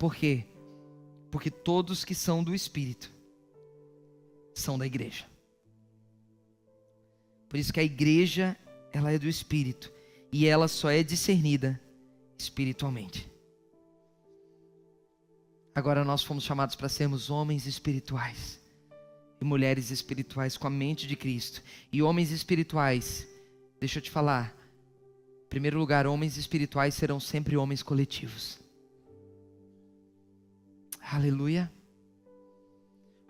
Por quê? Porque todos que são do Espírito são da igreja. Por isso que a igreja, ela é do Espírito. E ela só é discernida espiritualmente. Agora nós fomos chamados para sermos homens espirituais e mulheres espirituais com a mente de Cristo. E homens espirituais, deixa eu te falar, em primeiro lugar, homens espirituais serão sempre homens coletivos. Aleluia.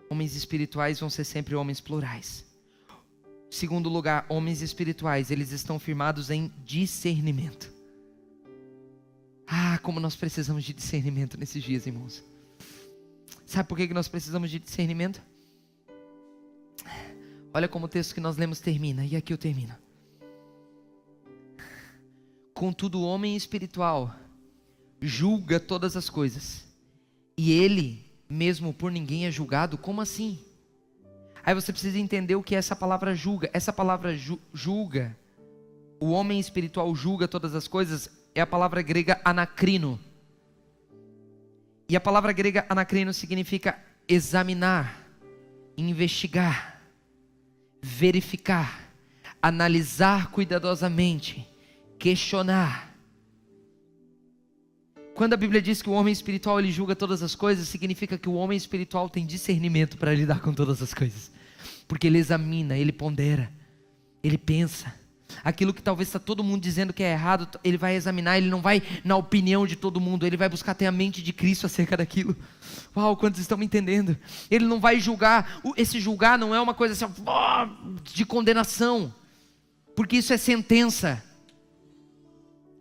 Homens espirituais vão ser sempre homens plurais. Em segundo lugar, homens espirituais, eles estão firmados em discernimento. Ah, como nós precisamos de discernimento nesses dias, irmãos. Sabe por que nós precisamos de discernimento? Olha como o texto que nós lemos termina, e aqui eu termino. Contudo, o homem espiritual julga todas as coisas, e ele mesmo por ninguém é julgado. Como assim? Aí você precisa entender o que é essa palavra julga. Essa palavra julga, o homem espiritual julga todas as coisas, é a palavra grega anacrino. E a palavra grega anacrino significa examinar, investigar, verificar, analisar cuidadosamente, questionar. Quando a Bíblia diz que o homem espiritual ele julga todas as coisas, significa que o homem espiritual tem discernimento para lidar com todas as coisas. Porque ele examina, ele pondera, ele pensa. Aquilo que talvez está todo mundo dizendo que é errado, ele vai examinar, ele não vai na opinião de todo mundo, ele vai buscar ter a mente de Cristo acerca daquilo. Uau, quantos estão me entendendo? Ele não vai julgar, esse julgar não é uma coisa assim, de condenação, porque isso é sentença.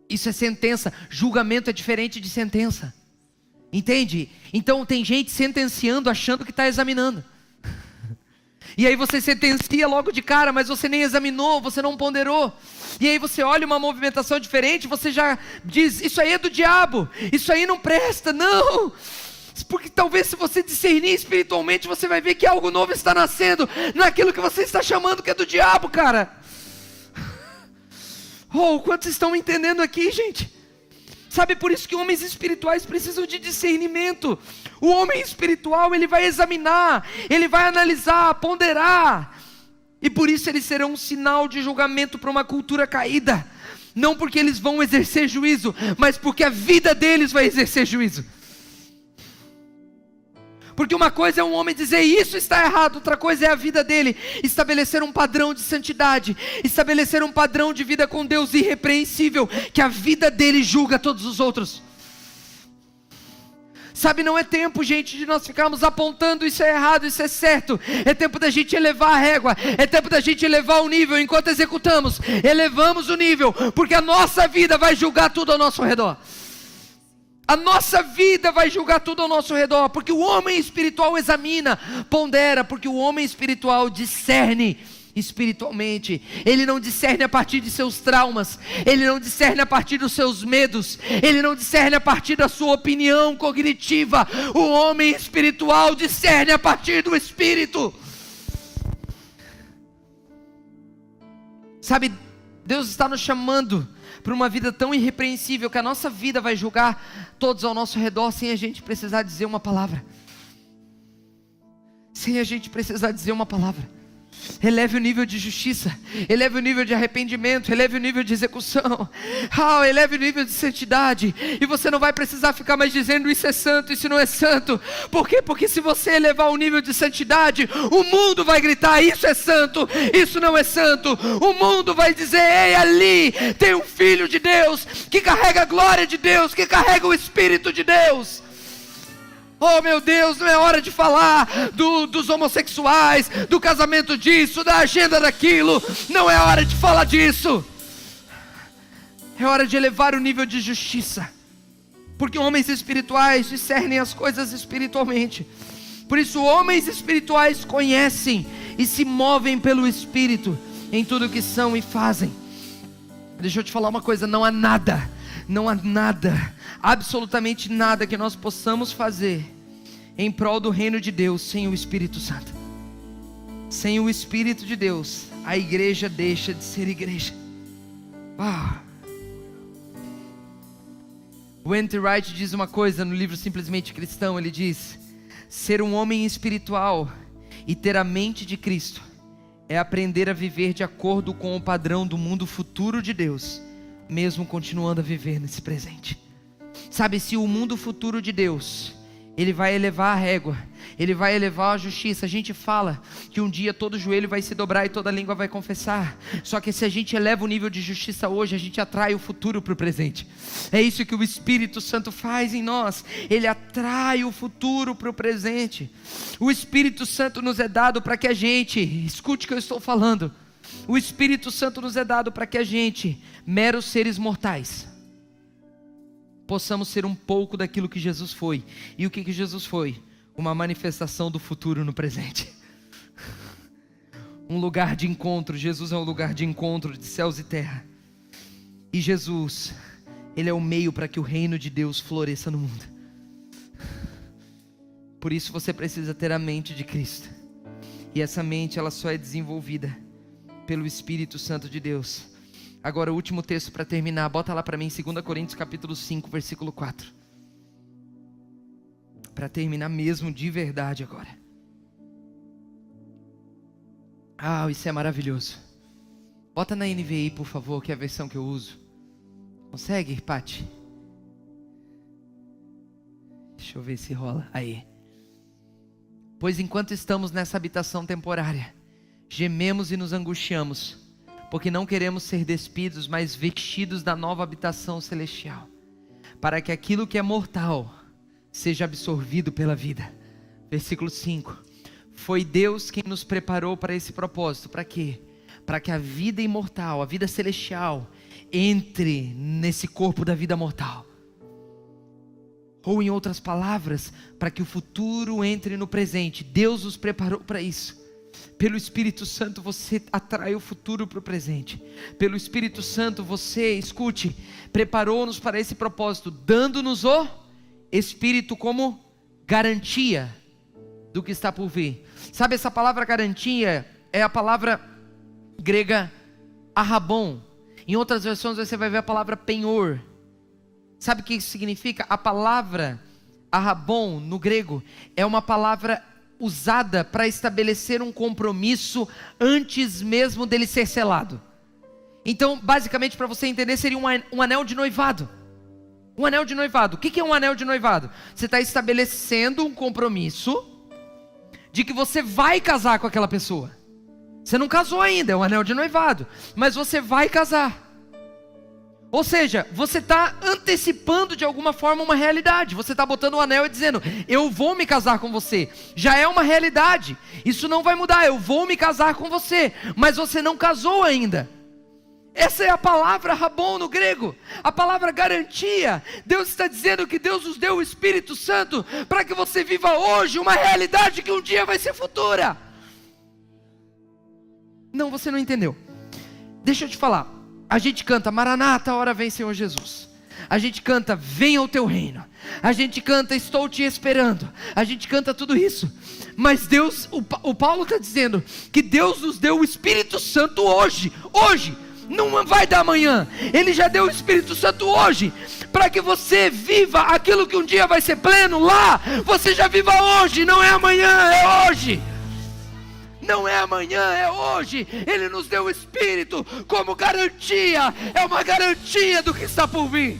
Isso é sentença, julgamento é diferente de sentença, entende? Então tem gente sentenciando achando que está examinando. E aí você sentencia logo de cara, mas você nem examinou, você não ponderou. E aí você olha uma movimentação diferente, você já diz, isso aí é do diabo, isso aí não presta, não. Porque talvez se você discernir espiritualmente, você vai ver que algo novo está nascendo naquilo que você está chamando que é do diabo, cara. Oh, quantos estão entendendo aqui, gente? Sabe, por isso que homens espirituais precisam de discernimento. O homem espiritual, ele vai examinar, ele vai analisar, ponderar. E por isso eles serão um sinal de julgamento para uma cultura caída. Não porque eles vão exercer juízo, mas porque a vida deles vai exercer juízo. Porque uma coisa é um homem dizer isso está errado, outra coisa é a vida dele estabelecer um padrão de santidade, estabelecer um padrão de vida com Deus irrepreensível, que a vida dele julga todos os outros. Sabe, não é tempo, gente, de nós ficarmos apontando isso é errado, isso é certo. É tempo da gente elevar a régua, é tempo da gente elevar o nível. Enquanto executamos, elevamos o nível, porque a nossa vida vai julgar tudo ao nosso redor. A nossa vida vai julgar tudo ao nosso redor, porque o homem espiritual examina, pondera, porque o homem espiritual discerne espiritualmente. Ele não discerne a partir de seus traumas, ele não discerne a partir dos seus medos, ele não discerne a partir da sua opinião cognitiva. O homem espiritual discerne a partir do Espírito. Sabe, Deus está nos chamando para uma vida tão irrepreensível que a nossa vida vai julgar todos ao nosso redor sem a gente precisar dizer uma palavra. Sem a gente precisar dizer uma palavra. Eleve o nível de justiça, eleve o nível de arrependimento, eleve o nível de execução, eleve o nível de santidade. E você não vai precisar ficar mais dizendo isso é santo, isso não é santo. Por quê? Porque se você elevar o nível de santidade, o mundo vai gritar isso é santo, isso não é santo. O mundo vai dizer, ei, ali tem um filho de Deus, que carrega a glória de Deus, que carrega o Espírito de Deus. Oh meu Deus, não é hora de falar dos homossexuais, do casamento disso, da agenda daquilo. Não é hora de falar disso. É hora de elevar o nível de justiça. Porque homens espirituais discernem as coisas espiritualmente. Por isso homens espirituais conhecem e se movem pelo Espírito em tudo que são e fazem. Deixa eu te falar uma coisa, não há nada, absolutamente nada que nós possamos fazer em prol do reino de Deus sem o Espírito Santo. Sem o Espírito de Deus, a igreja deixa de ser igreja. O N.T. Wright diz uma coisa no livro Simplesmente Cristão. Ele diz: ser um homem espiritual e ter a mente de Cristo é aprender a viver de acordo com o padrão do mundo futuro de Deus, mesmo continuando a viver nesse presente. Sabe, se o mundo futuro de Deus, Ele vai elevar a régua, Ele vai elevar a justiça. A gente fala que um dia todo joelho vai se dobrar e toda língua vai confessar. Só que se a gente eleva o nível de justiça hoje, a gente atrai o futuro para o presente. É isso que o Espírito Santo faz em nós. Ele atrai o futuro para o presente. O Espírito Santo nos é dado para que a gente, escute o que eu estou falando, o Espírito Santo nos é dado para que a gente, meros seres mortais, possamos ser um pouco daquilo que Jesus foi. E o que Jesus foi? Uma manifestação do futuro no presente. Um lugar de encontro. Jesus é um lugar de encontro de céus e terra. E Jesus, Ele é o meio para que o reino de Deus floresça no mundo. Por isso você precisa ter a mente de Cristo. E essa mente, ela só é desenvolvida pelo Espírito Santo de Deus. Agora o último texto para terminar, bota lá para mim, 2 Coríntios capítulo 5, versículo 4. Para terminar mesmo de verdade agora. Isso é maravilhoso. Bota na NVI, por favor, que é a versão que eu uso. Consegue, Pati? Deixa eu ver se rola. Aí. Pois enquanto estamos nessa habitação temporária, gememos e nos angustiamos, porque não queremos ser despidos, mas vestidos da nova habitação celestial, para que aquilo que é mortal seja absorvido pela vida. Versículo 5. Foi Deus quem nos preparou para esse propósito. Para quê? Para que a vida imortal, a vida celestial, entre nesse corpo da vida mortal. Ou em outras palavras, para que o futuro entre no presente. Deus nos preparou para isso. Pelo Espírito Santo você atrai o futuro para o presente. Pelo Espírito Santo você, escute, preparou-nos para esse propósito, dando-nos o Espírito como garantia do que está por vir. Sabe, essa palavra garantia é a palavra grega arrabon. Em outras versões você vai ver a palavra penhor. Sabe o que isso significa? A palavra arrabon no grego é uma palavra usada para estabelecer um compromisso antes mesmo dele ser selado. Então, basicamente, para você entender, seria um anel de noivado. Um anel de noivado. O que é um anel de noivado? Você está estabelecendo um compromisso de que você vai casar com aquela pessoa. Você não casou ainda, é um anel de noivado, mas você vai casar. Ou seja, você está antecipando de alguma forma uma realidade. Você está botando um anel e dizendo: eu vou me casar com você. Já é uma realidade, isso não vai mudar, eu vou me casar com você. Mas você não casou ainda. Essa é a palavra rabon no grego, a palavra garantia. Deus está dizendo que Deus nos deu o Espírito Santo para que você viva hoje uma realidade que um dia vai ser futura. Não, você não entendeu. Deixa eu te falar. A gente canta Maranata, hora vem Senhor Jesus. A gente canta venha o teu reino. A gente canta estou te esperando. A gente canta tudo isso. Mas Deus, o Paulo está dizendo que Deus nos deu o Espírito Santo hoje. Hoje, não vai dar amanhã. Ele já deu o Espírito Santo hoje, para que você viva aquilo que um dia vai ser pleno lá. Você já viva hoje, não é amanhã, é hoje. Não é amanhã, é hoje. Ele nos deu o Espírito como garantia. É uma garantia do que está por vir.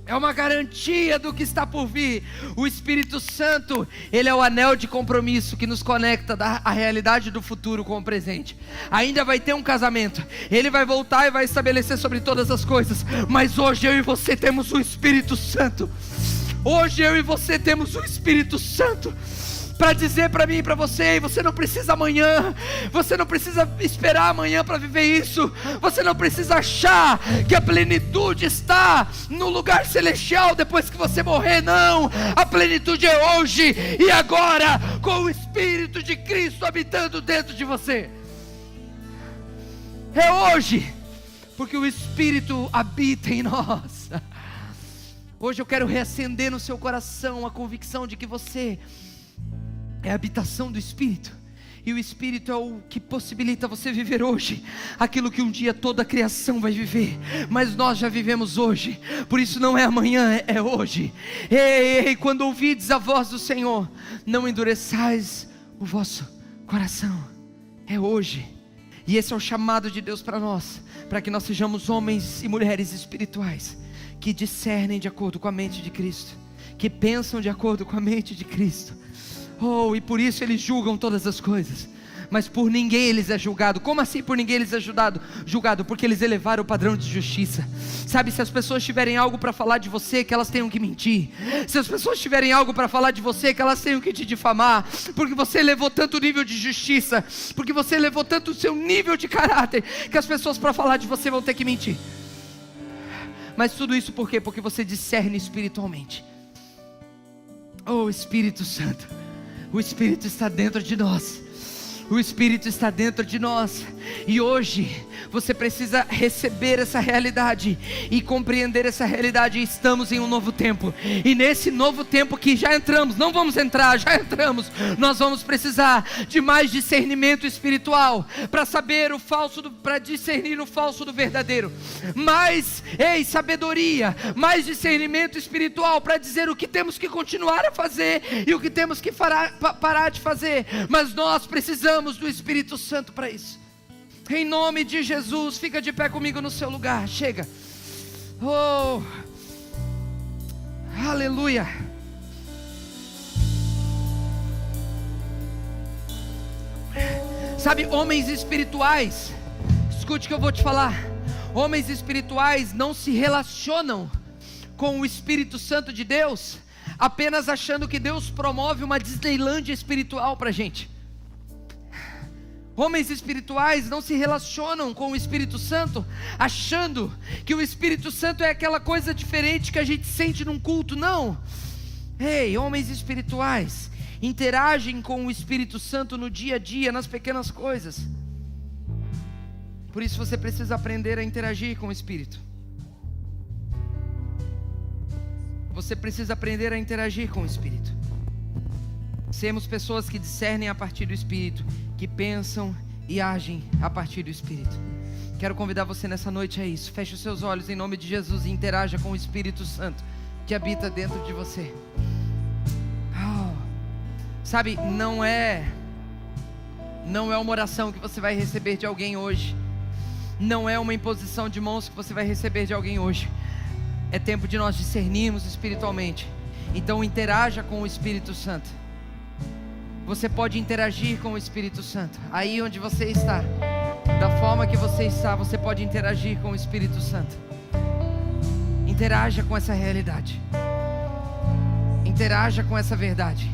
É uma garantia do que está por vir. O Espírito Santo, ele é o anel de compromisso que nos conecta a realidade do futuro com o presente. Ainda vai ter um casamento. Ele vai voltar e vai estabelecer sobre todas as coisas. Mas hoje eu e você temos o Espírito Santo. Hoje eu e você temos o Espírito Santo para dizer para mim e para você: você não precisa amanhã, você não precisa esperar amanhã para viver isso, você não precisa achar que a plenitude está no lugar celestial depois que você morrer. Não, a plenitude é hoje e agora, com o Espírito de Cristo habitando dentro de você. É hoje, porque o Espírito habita em nós. Hoje eu quero reacender no seu coração a convicção de que você é a habitação do Espírito. E o Espírito é o que possibilita você viver hoje aquilo que um dia toda a criação vai viver, mas nós já vivemos hoje. Por isso não é amanhã, é hoje. Ei, quando ouvides a voz do Senhor, não endureçais o vosso coração. É hoje. E esse é o chamado de Deus para nós, para que nós sejamos homens e mulheres espirituais, que discernem de acordo com a mente de Cristo, que pensam de acordo com a mente de Cristo. E por isso eles julgam todas as coisas, mas por ninguém eles é julgado. Como assim por ninguém eles é julgado? Porque eles elevaram o padrão de justiça. Sabe, se as pessoas tiverem algo para falar de você, que elas tenham que mentir. Se as pessoas tiverem algo para falar de você, que elas tenham que te difamar, porque você elevou tanto o nível de justiça, porque você elevou tanto o seu nível de caráter, que as pessoas para falar de você vão ter que mentir. Mas tudo isso por quê? Porque você discerne espiritualmente. Espírito Santo, o Espírito está dentro de nós. O Espírito está dentro de nós. E hoje você precisa receber essa realidade e compreender essa realidade. Estamos em um novo tempo, e nesse novo tempo que já entramos, não vamos entrar, já entramos, nós vamos precisar de mais discernimento espiritual, para saber o falso, para discernir o falso do verdadeiro. Mais sabedoria, mais discernimento espiritual, para dizer o que temos que continuar a fazer e o que temos que parar de fazer. Mas nós precisamos do Espírito Santo para isso. Em nome de Jesus, fica de pé comigo no seu lugar. Chega. Aleluia. Sabe, homens espirituais, escute o que eu vou te falar. Homens espirituais não se relacionam com o Espírito Santo de Deus apenas achando que Deus promove uma Disneylândia espiritual para a gente. Homens espirituais não se relacionam com o Espírito Santo achando que o Espírito Santo é aquela coisa diferente que a gente sente num culto. Não. Homens espirituais interagem com o Espírito Santo no dia a dia, nas pequenas coisas. Por isso você precisa aprender a interagir com o Espírito. Você precisa aprender a interagir com o Espírito. Sermos pessoas que discernem a partir do Espírito, que pensam e agem a partir do Espírito. Quero convidar você nessa noite a isso. Feche os seus olhos em nome de Jesus e interaja com o Espírito Santo que habita dentro de você. Sabe, não é uma oração que você vai receber de alguém hoje. Não é uma imposição de mãos que você vai receber de alguém hoje. É tempo de nós discernirmos espiritualmente. Então interaja com o Espírito Santo. Você pode interagir com o Espírito Santo. Aí onde você está, da forma que você está, você pode interagir com o Espírito Santo. Interaja com essa realidade. Interaja com essa verdade.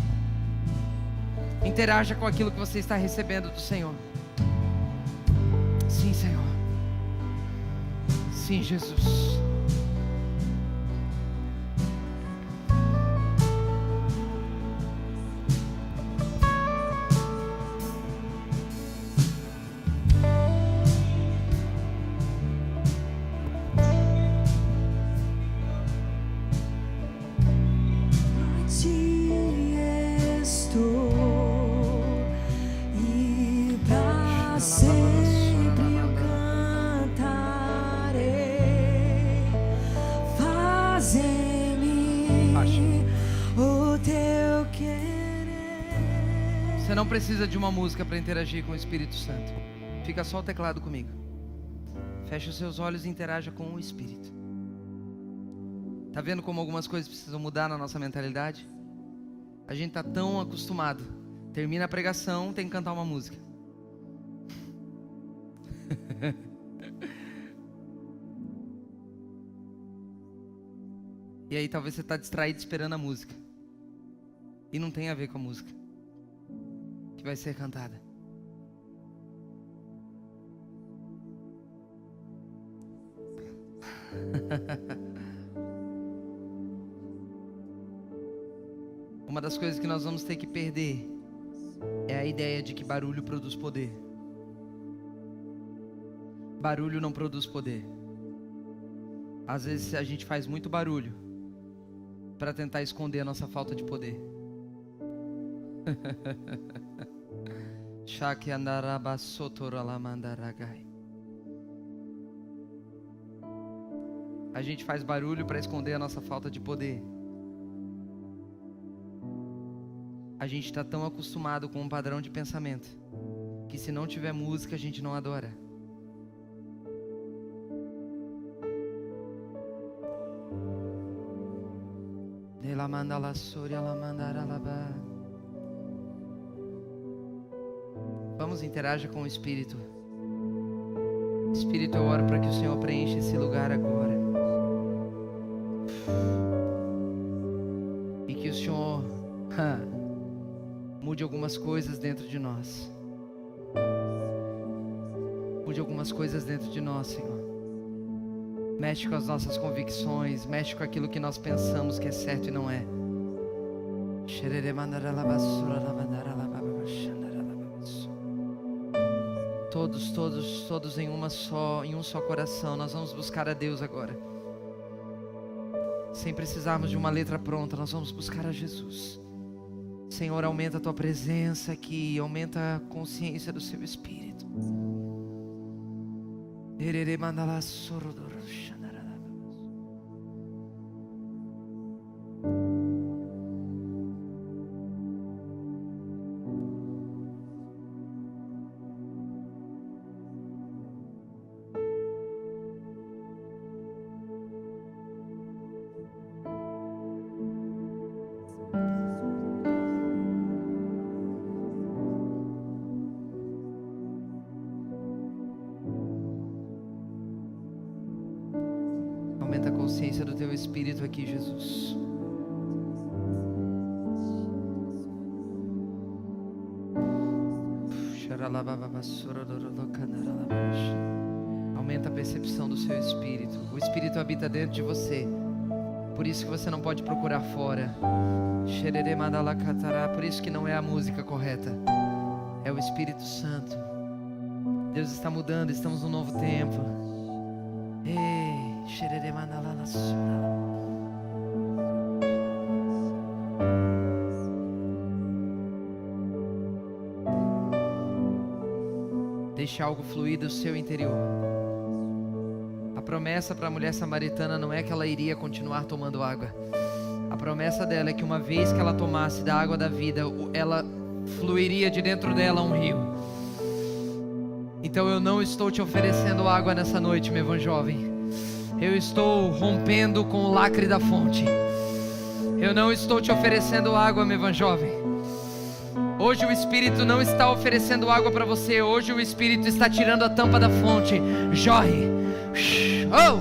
Interaja com aquilo que você está recebendo do Senhor. Sim, Senhor. Sim, Jesus. Você não precisa de uma música para interagir com o Espírito Santo. Fica só o teclado comigo. Feche os seus olhos e interaja com o Espírito. Tá vendo como algumas coisas precisam mudar na nossa mentalidade? A gente tá tão acostumado. Termina a pregação, tem que cantar uma música. E aí talvez você está distraído esperando a música. E não tem a ver com a música que vai ser cantada. Uma das coisas que nós vamos ter que perder é a ideia de que barulho produz poder. Barulho não produz poder. Às vezes a gente faz muito barulho para tentar esconder a nossa falta de poder. A gente faz barulho para esconder a nossa falta de poder. A gente está tão acostumado com um padrão de pensamento que se não tiver música a gente não adora. Vamos, interaja com o Espírito. Espírito, eu oro para que o Senhor preencha esse lugar agora. E que o Senhor mude algumas coisas dentro de nós. Mude algumas coisas dentro de nós, Senhor. Mexe com as nossas convicções, mexe com aquilo que nós pensamos que é certo e não é. Todos em um só coração. Nós vamos buscar a Deus agora. Sem precisarmos de uma letra pronta, nós vamos buscar a Jesus. Senhor, aumenta a tua presença aqui, aumenta a consciência do seu Espírito. Aumenta a consciência do teu Espírito aqui, Jesus. Aumenta a percepção do seu Espírito. O Espírito habita dentro de você. Por isso que você não pode procurar fora. Por isso que não é a música correta. É o Espírito Santo. Deus está mudando, estamos num novo tempo. Ei. Deixe algo fluir do seu interior. A promessa para a mulher samaritana não é que ela iria continuar tomando água. A promessa dela é que uma vez que ela tomasse da água da vida, ela fluiria de dentro dela um rio. Então eu não estou te oferecendo água nessa noite, meu jovem. Eu estou rompendo com o lacre da fonte. Eu não estou te oferecendo água, meu jovem. Hoje o Espírito não está oferecendo água para você. Hoje o Espírito está tirando a tampa da fonte. Jorre. Oh!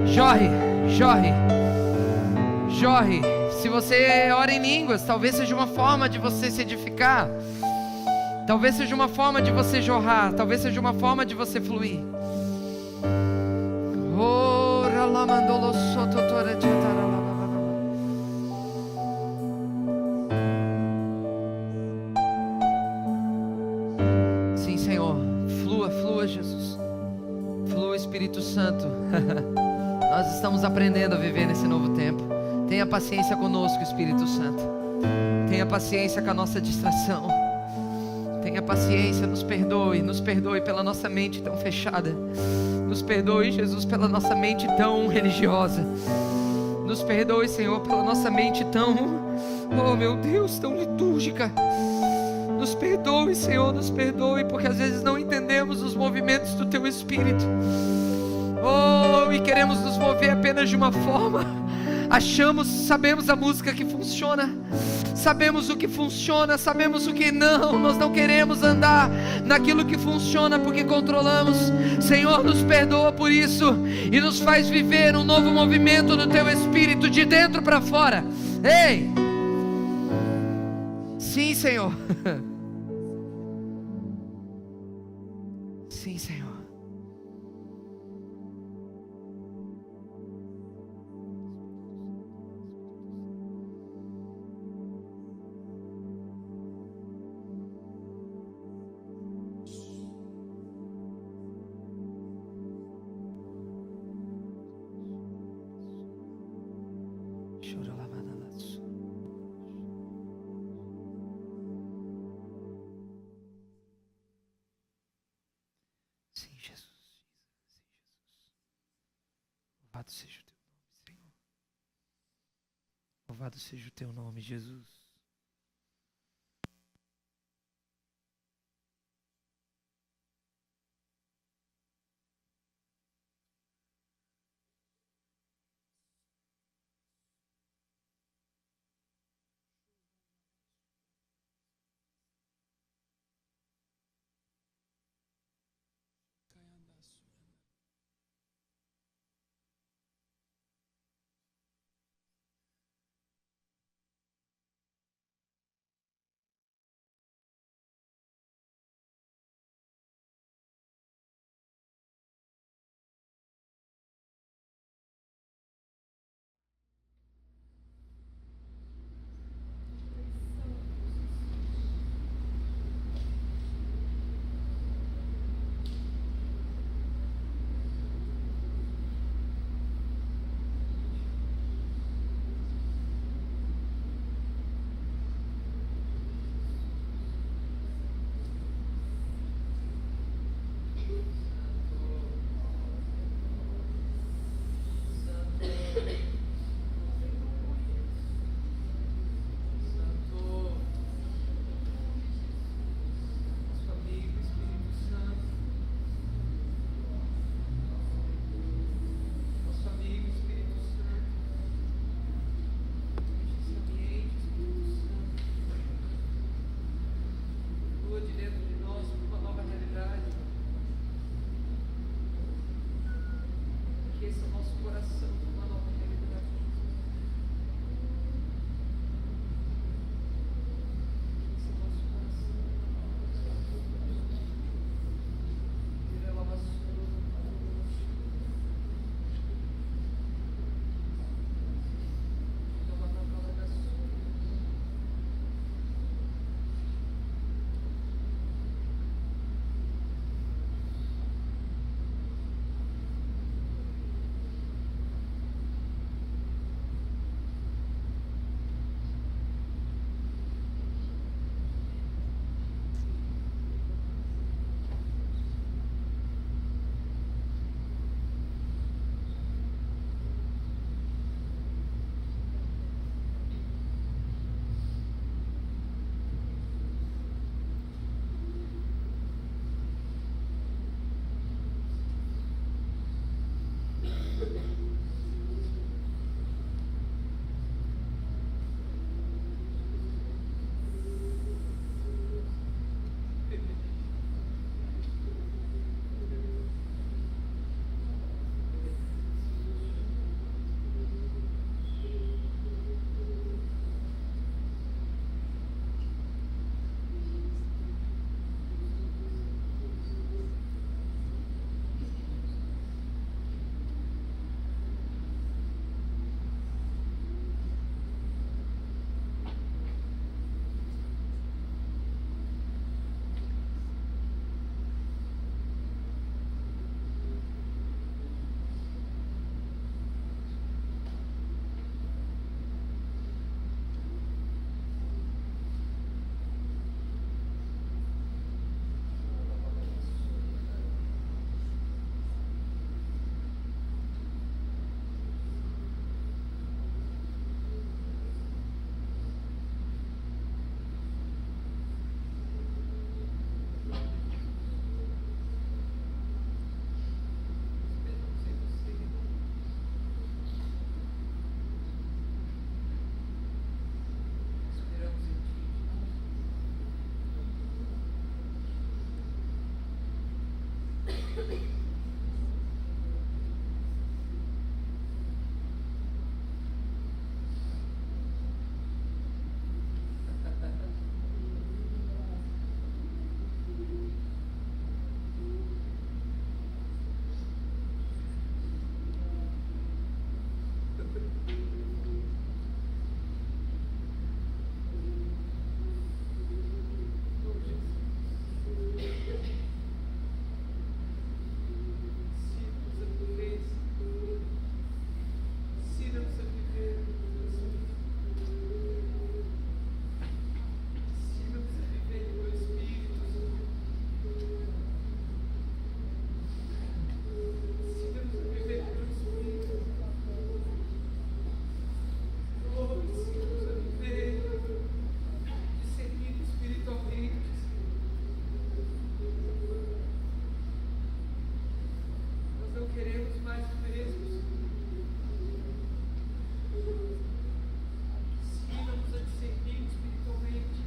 Jorre, jorre, jorre. Se você ora em línguas, talvez seja uma forma de você se edificar. Talvez seja uma forma de você jorrar. Talvez seja uma forma de você fluir. Sim, Senhor. Flua, flua, Jesus. Flua, Espírito Santo. Nós estamos aprendendo a viver nesse novo tempo. Tenha paciência conosco, Espírito Santo. Tenha paciência com a nossa distração. Tenha paciência, nos perdoe pela nossa mente tão fechada. Nos perdoe, Jesus, pela nossa mente tão religiosa. Nos perdoe, Senhor, pela nossa mente tão, oh meu Deus, tão litúrgica. Nos perdoe, Senhor, nos perdoe, porque às vezes não entendemos os movimentos do Teu Espírito. Oh, e queremos nos mover apenas de uma forma. Sabemos a música que funciona, sabemos o que funciona, sabemos o que não. Nós não queremos andar naquilo que funciona porque controlamos. Senhor, nos perdoa por isso e nos faz viver um novo movimento do Teu Espírito de dentro para fora. Ei! Sim, Senhor. Sim, Senhor. Louvado seja o teu nome, Senhor. Louvado seja o teu nome, Jesus. queremos mais o mesmo. Ensina-nos a discernir espiritualmente.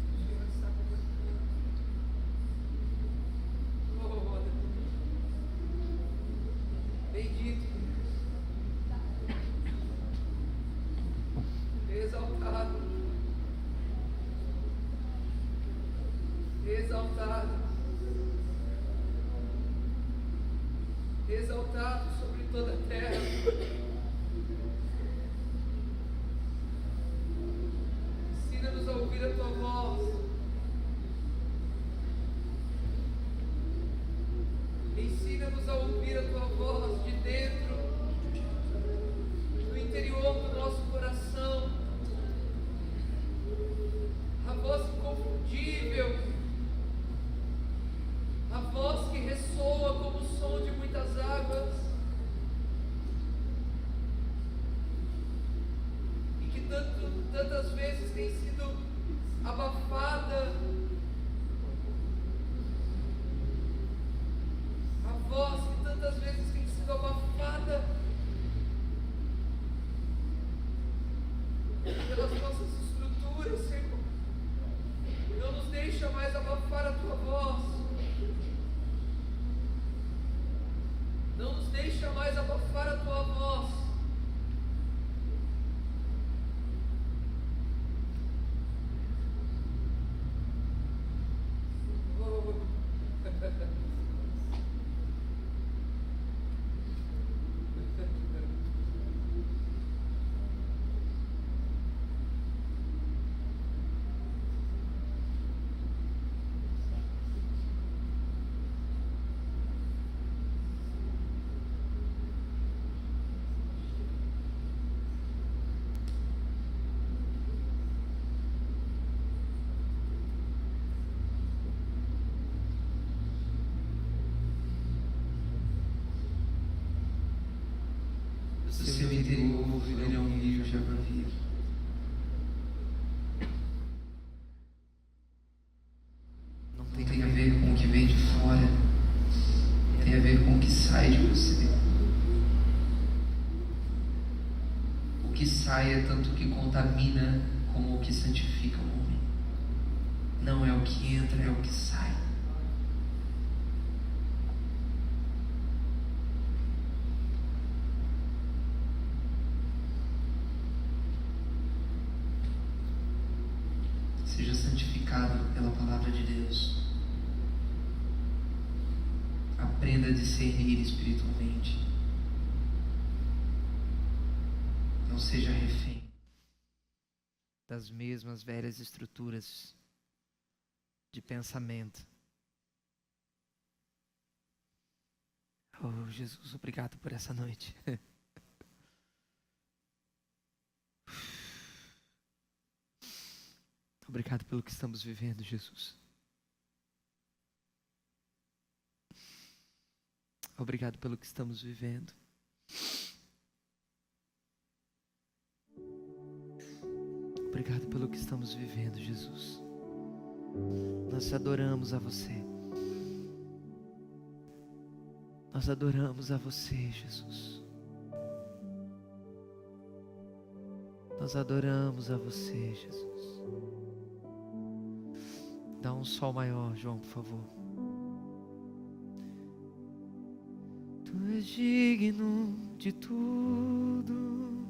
O Senhor está conosco. Oh, aleluia. Bendito. Exaltado. Exaltado. Exaltado sobre toda a terra. Ensina-nos a ouvir a tua voz. Ensina-nos a ouvir a tua voz de dentro, do interior do nosso coração. A voz inconfundível, a voz que ressoa como o som de muitas águas, e que tantas vezes tem sido abafada. A voz que tantas vezes tem sido abafada pelas nossas estruturas, Senhor. Não nos deixa mais abafar a tua voz. Não nos deixa mais abafar a tua voz. Oh. Do seu interior fluirá um rio de água viva. Não Não tem a ver com o que vem de fora, tem a ver com o que sai de você. O que sai é tanto o que contamina como o que santifica o homem. Não é o que entra, é o que sai. Seja santificado pela palavra de Deus. Aprenda a discernir espiritualmente. Não seja refém das mesmas velhas estruturas de pensamento. Oh, Jesus, obrigado por essa noite. Obrigado pelo que estamos vivendo, Jesus. Obrigado pelo que estamos vivendo. Obrigado pelo que estamos vivendo, Jesus. Nós adoramos a você. Nós adoramos a você, Jesus. Nós adoramos a você, Jesus. Dá um sol maior, João, por favor. Tu és digno de tudo.